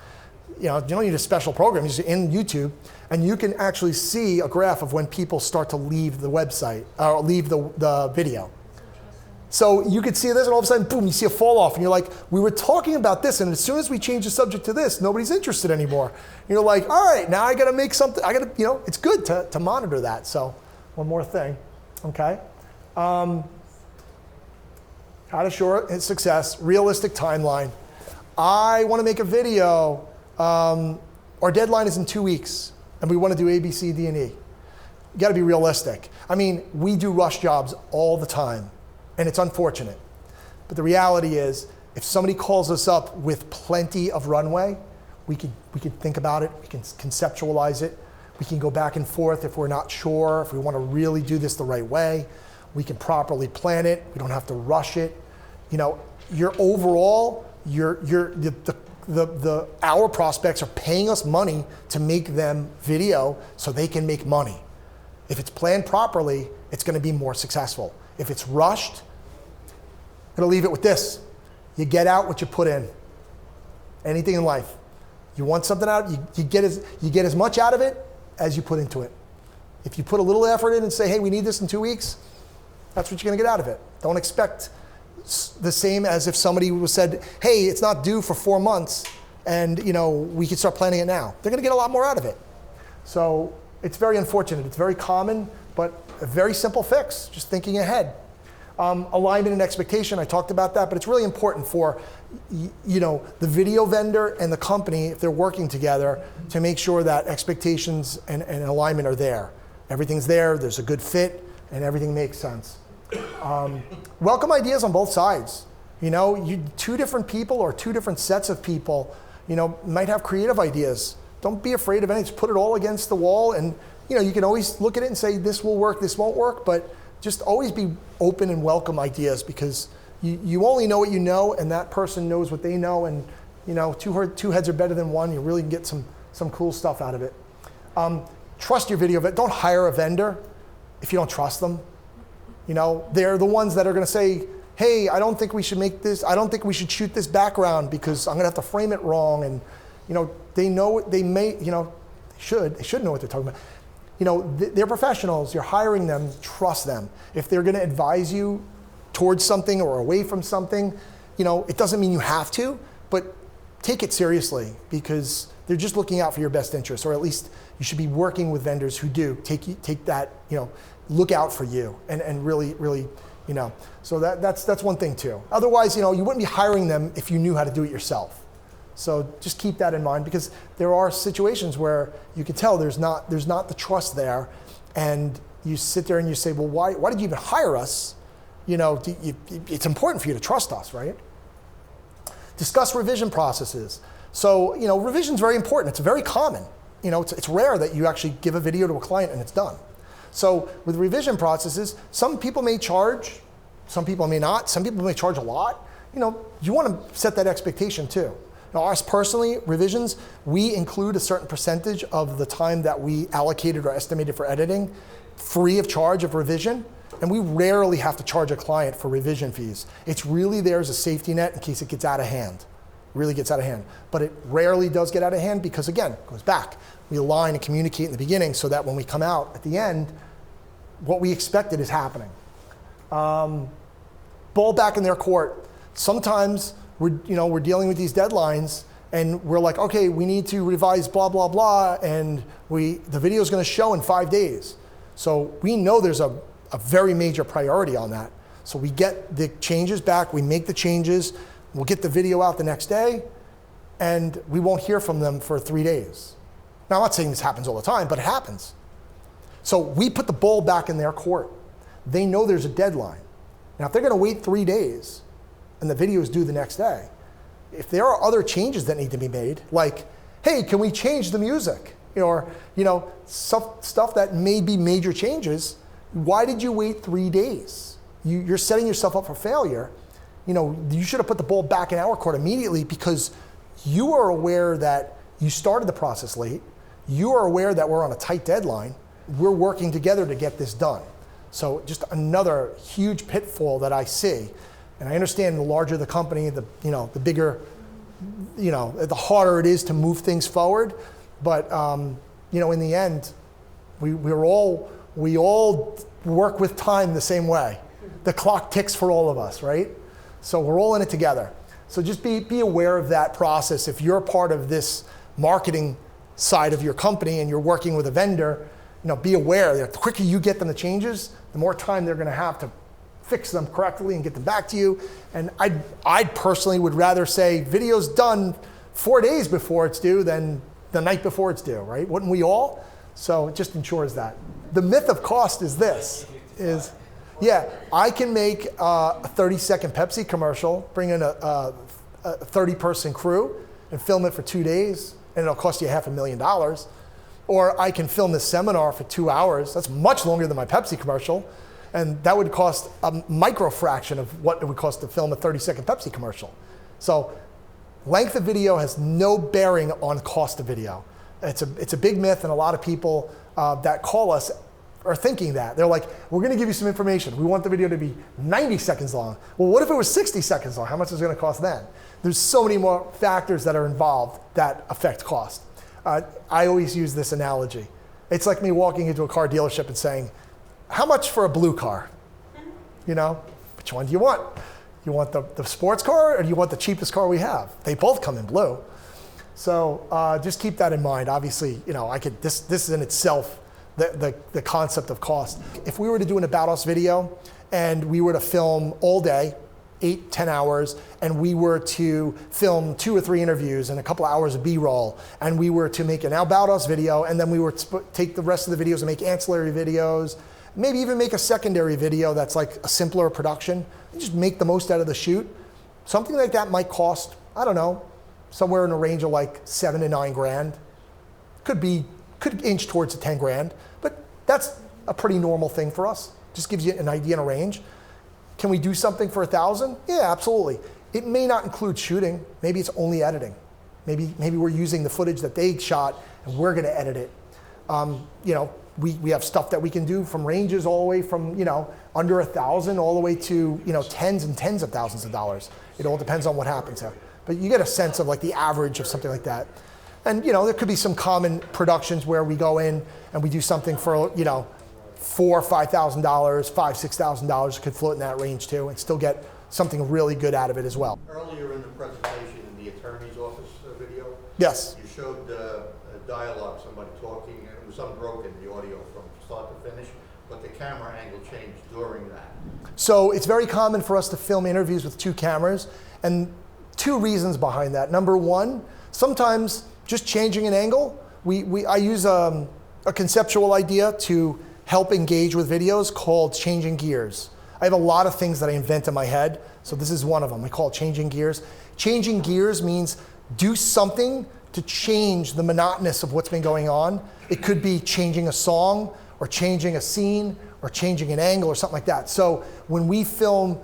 you don't need a special program. You're just in YouTube, and you can actually see a graph of when people start to leave the website or leave the video. So you could see this, and all of a sudden, boom, you see a fall off, and you're like, we were talking about this, and as soon as we change the subject to this, nobody's interested anymore. And you're like, all right, now I got to make something. It's good to monitor that. So one more thing, okay? How to show success, realistic timeline. I want to make a video. Our deadline is in 2 weeks, and we want to do A, B, C, D, and E. You got to be realistic. I mean, we do rush jobs all the time. And it's unfortunate. But the reality is, if somebody calls us up with plenty of runway, we can think about it, we can conceptualize it, we can go back and forth if we're not sure, if we want to really do this the right way, we can properly plan it, we don't have to rush it. You know, our prospects are paying us money to make them video so they can make money. If it's planned properly, it's going to be more successful. If it's rushed, I'm going to leave it with this. You get out what you put in. Anything in life. You want something out, you get as much out of it as you put into it. If you put a little effort in and say, hey, we need this in 2 weeks, that's what you're going to get out of it. Don't expect the same as if somebody said, hey, it's not due for 4 months, and we can start planning it now. They're going to get a lot more out of it. So it's very unfortunate. It's very common, but a very simple fix, just thinking ahead. Alignment and expectation, I talked about that, but it's really important for the video vendor and the company, if they're working together, to make sure that expectations and alignment are there. Everything's there, there's a good fit, and everything makes sense. Welcome ideas on both sides. Two different people or two different sets of people, might have creative ideas. Don't be afraid of anything, just put it all against the wall, and you can always look at it and say, this will work, this won't work, but just always be open and welcome ideas, because you only know what you know, and that person knows what they know, and two heads are better than one. You really can get some cool stuff out of it. Trust your video. Don't hire a vendor if you don't trust them. They're the ones that are going to say, hey, I don't think we should make this, I don't think we should shoot this background because I'm going to have to frame it wrong. And they know, they should know what they're talking about. They're professionals, you're hiring them, trust them. If they're going to advise you towards something or away from something, it doesn't mean you have to, but take it seriously, because they're just looking out for your best interest, or at least you should be working with vendors who do take that, look out for you and really, so that's one thing too. Otherwise, you wouldn't be hiring them if you knew how to do it yourself. So just keep that in mind, because there are situations where you can tell there's not the trust there, and you sit there and you say, well, why did you even hire us? It's important for you to trust us, right? Discuss revision processes. So revision is very important. It's very common. It's rare that you actually give a video to a client and it's done. So with revision processes, some people may charge, some people may not, some people may charge a lot. You want to set that expectation too. Now, us personally, revisions, we include a certain percentage of the time that we allocated or estimated for editing free of charge of revision, and we rarely have to charge a client for revision fees. It's really there as a safety net in case it gets out of hand, really gets out of hand. But it rarely does get out of hand because, again, it goes back. We align and communicate in the beginning so that when we come out at the end, what we expected is happening. Ball back in their court. Sometimes we're dealing with these deadlines, and we're like, okay, we need to revise blah, blah, blah, and the video is going to show in 5 days. So we know there's a very major priority on that. So we get the changes back, we make the changes, we'll get the video out the next day, and we won't hear from them for 3 days. Now, I'm not saying this happens all the time, but it happens. So we put the ball back in their court. They know there's a deadline. Now, if they're going to wait 3 days, and the video is due the next day, if there are other changes that need to be made, like, hey, can we change the music? Or stuff that may be major changes, why did you wait 3 days? You're setting yourself up for failure. You should have put the ball back in our court immediately, because you are aware that you started the process late. You are aware that we're on a tight deadline. We're working together to get this done. So just another huge pitfall that I see. And I understand the larger the company, the bigger, the harder it is to move things forward. But in the end, we all work with time the same way. The clock ticks for all of us, right? So we're all in it together. So just be aware of that process. If you're part of this marketing side of your company and you're working with a vendor, be aware that the quicker you get them the changes, the more time they're going to have to fix them correctly and get them back to you. And I personally would rather say video's done 4 days before it's due than the night before it's due, right? Wouldn't we all? So it just ensures that. The myth of cost is this, Yeah, I can make a 30-second Pepsi commercial, bring in a 30-person crew and film it for 2 days, and it'll cost you $500,000. Or I can film this seminar for 2 hours. That's much longer than my Pepsi commercial. And that would cost a micro fraction of what it would cost to film a 30-second Pepsi commercial. So length of video has no bearing on cost of video. It's a big myth, and a lot of people that call us are thinking that. They're like, we're gonna give you some information. We want the video to be 90 seconds long. Well, what if it was 60 seconds long? How much is it gonna cost then? There's so many more factors that are involved that affect cost. I always use this analogy. It's like me walking into a car dealership and saying, how much for a blue car? You know, which one do you want? You want the sports car, or do you want the cheapest car we have? They both come in blue. So just keep that in mind. Obviously, you know, this is in itself the concept of cost. If we were to do an About Us video and we were to film all day, 8-10 hours, and we were to film 2 or 3 interviews and a couple hours of B-roll, and we were to make an About Us video, and then we were to take the rest of the videos and make ancillary videos, maybe even make a secondary video that's like a simpler production, and just make the most out of the shoot. Something like that might cost, I don't know, somewhere in the range of like $7 to $9 grand. Could inch towards the 10 grand, but that's a pretty normal thing for us. Just gives you an idea and a range. Can we do something for $1,000? Yeah, absolutely. It may not include shooting. Maybe it's only editing. Maybe we're using the footage that they shot and we're gonna edit it. You know, we have stuff that we can do from ranges all the way from, you know, under $1,000 all the way to, you know, tens and tens of thousands of dollars. It all depends on what happens here. But you get a sense of like the average of something like that. And, you know, there could be some common productions where we go in and we do something for, you know, $4,000 or $5,000, $5,000, $6,000, could float in that range too, and still get something really good out of it as well. Earlier in the presentation, in the attorney's office video, yes, you showed a dialogue, somebody talking, and it was unbroken, the audio from start to finish, but the camera angle changed during that. So it's very common for us to film interviews with 2 cameras, and 2 reasons behind that. Number one, sometimes just changing an angle. I use a conceptual idea to help engage with videos called changing gears. I have a lot of things that I invent in my head, so this is one of them. We call it changing gears. Changing gears means do something to change the monotonous of what's been going on. It could be changing a song, or changing a scene, or changing an angle, or something like that. So when we film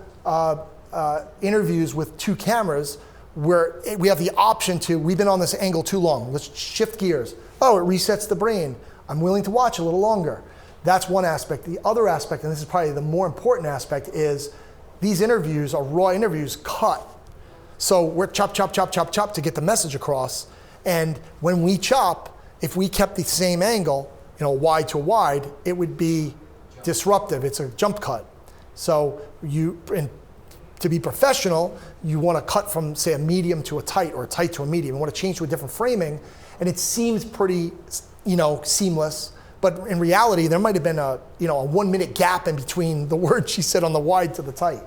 interviews with 2 cameras, we have the option to, we've been on this angle too long, let's shift gears. Oh, it resets the brain. I'm willing to watch a little longer. That's one aspect. The other aspect, and this is probably the more important aspect, is these interviews are raw interviews cut. So we're chop, chop, chop, chop, chop to get the message across. And when we chop, if we kept the same angle, you know, wide to wide, it would be disruptive. It's a jump cut. So to be professional, you want to cut from, say, a medium to a tight, or a tight to a medium. You want to change to a different framing, and it seems pretty, you know, seamless. But in reality, there might have been a 1 minute gap in between the words she said on the wide to the tight.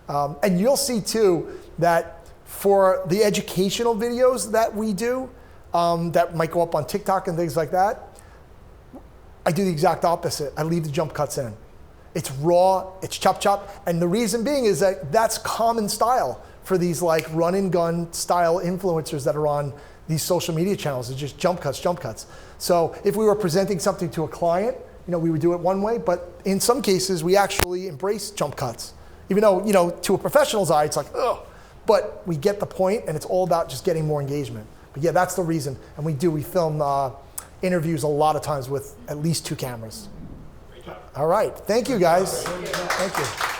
And you'll see too that for the educational videos that we do, that might go up on TikTok and things like that, I do the exact opposite. I leave the jump cuts in. It's raw, it's chop chop, and the reason being is that that's common style for these like run and gun style influencers that are on these social media channels. It's just jump cuts, jump cuts. So if we were presenting something to a client, you know, we would do it one way, but in some cases we actually embrace jump cuts. Even though, you know, to a professional's eye, it's like, ugh, but we get the point, and it's all about just getting more engagement. But yeah, that's the reason, and we film interviews a lot of times with at least 2 cameras. All right, thank you guys. Thank you.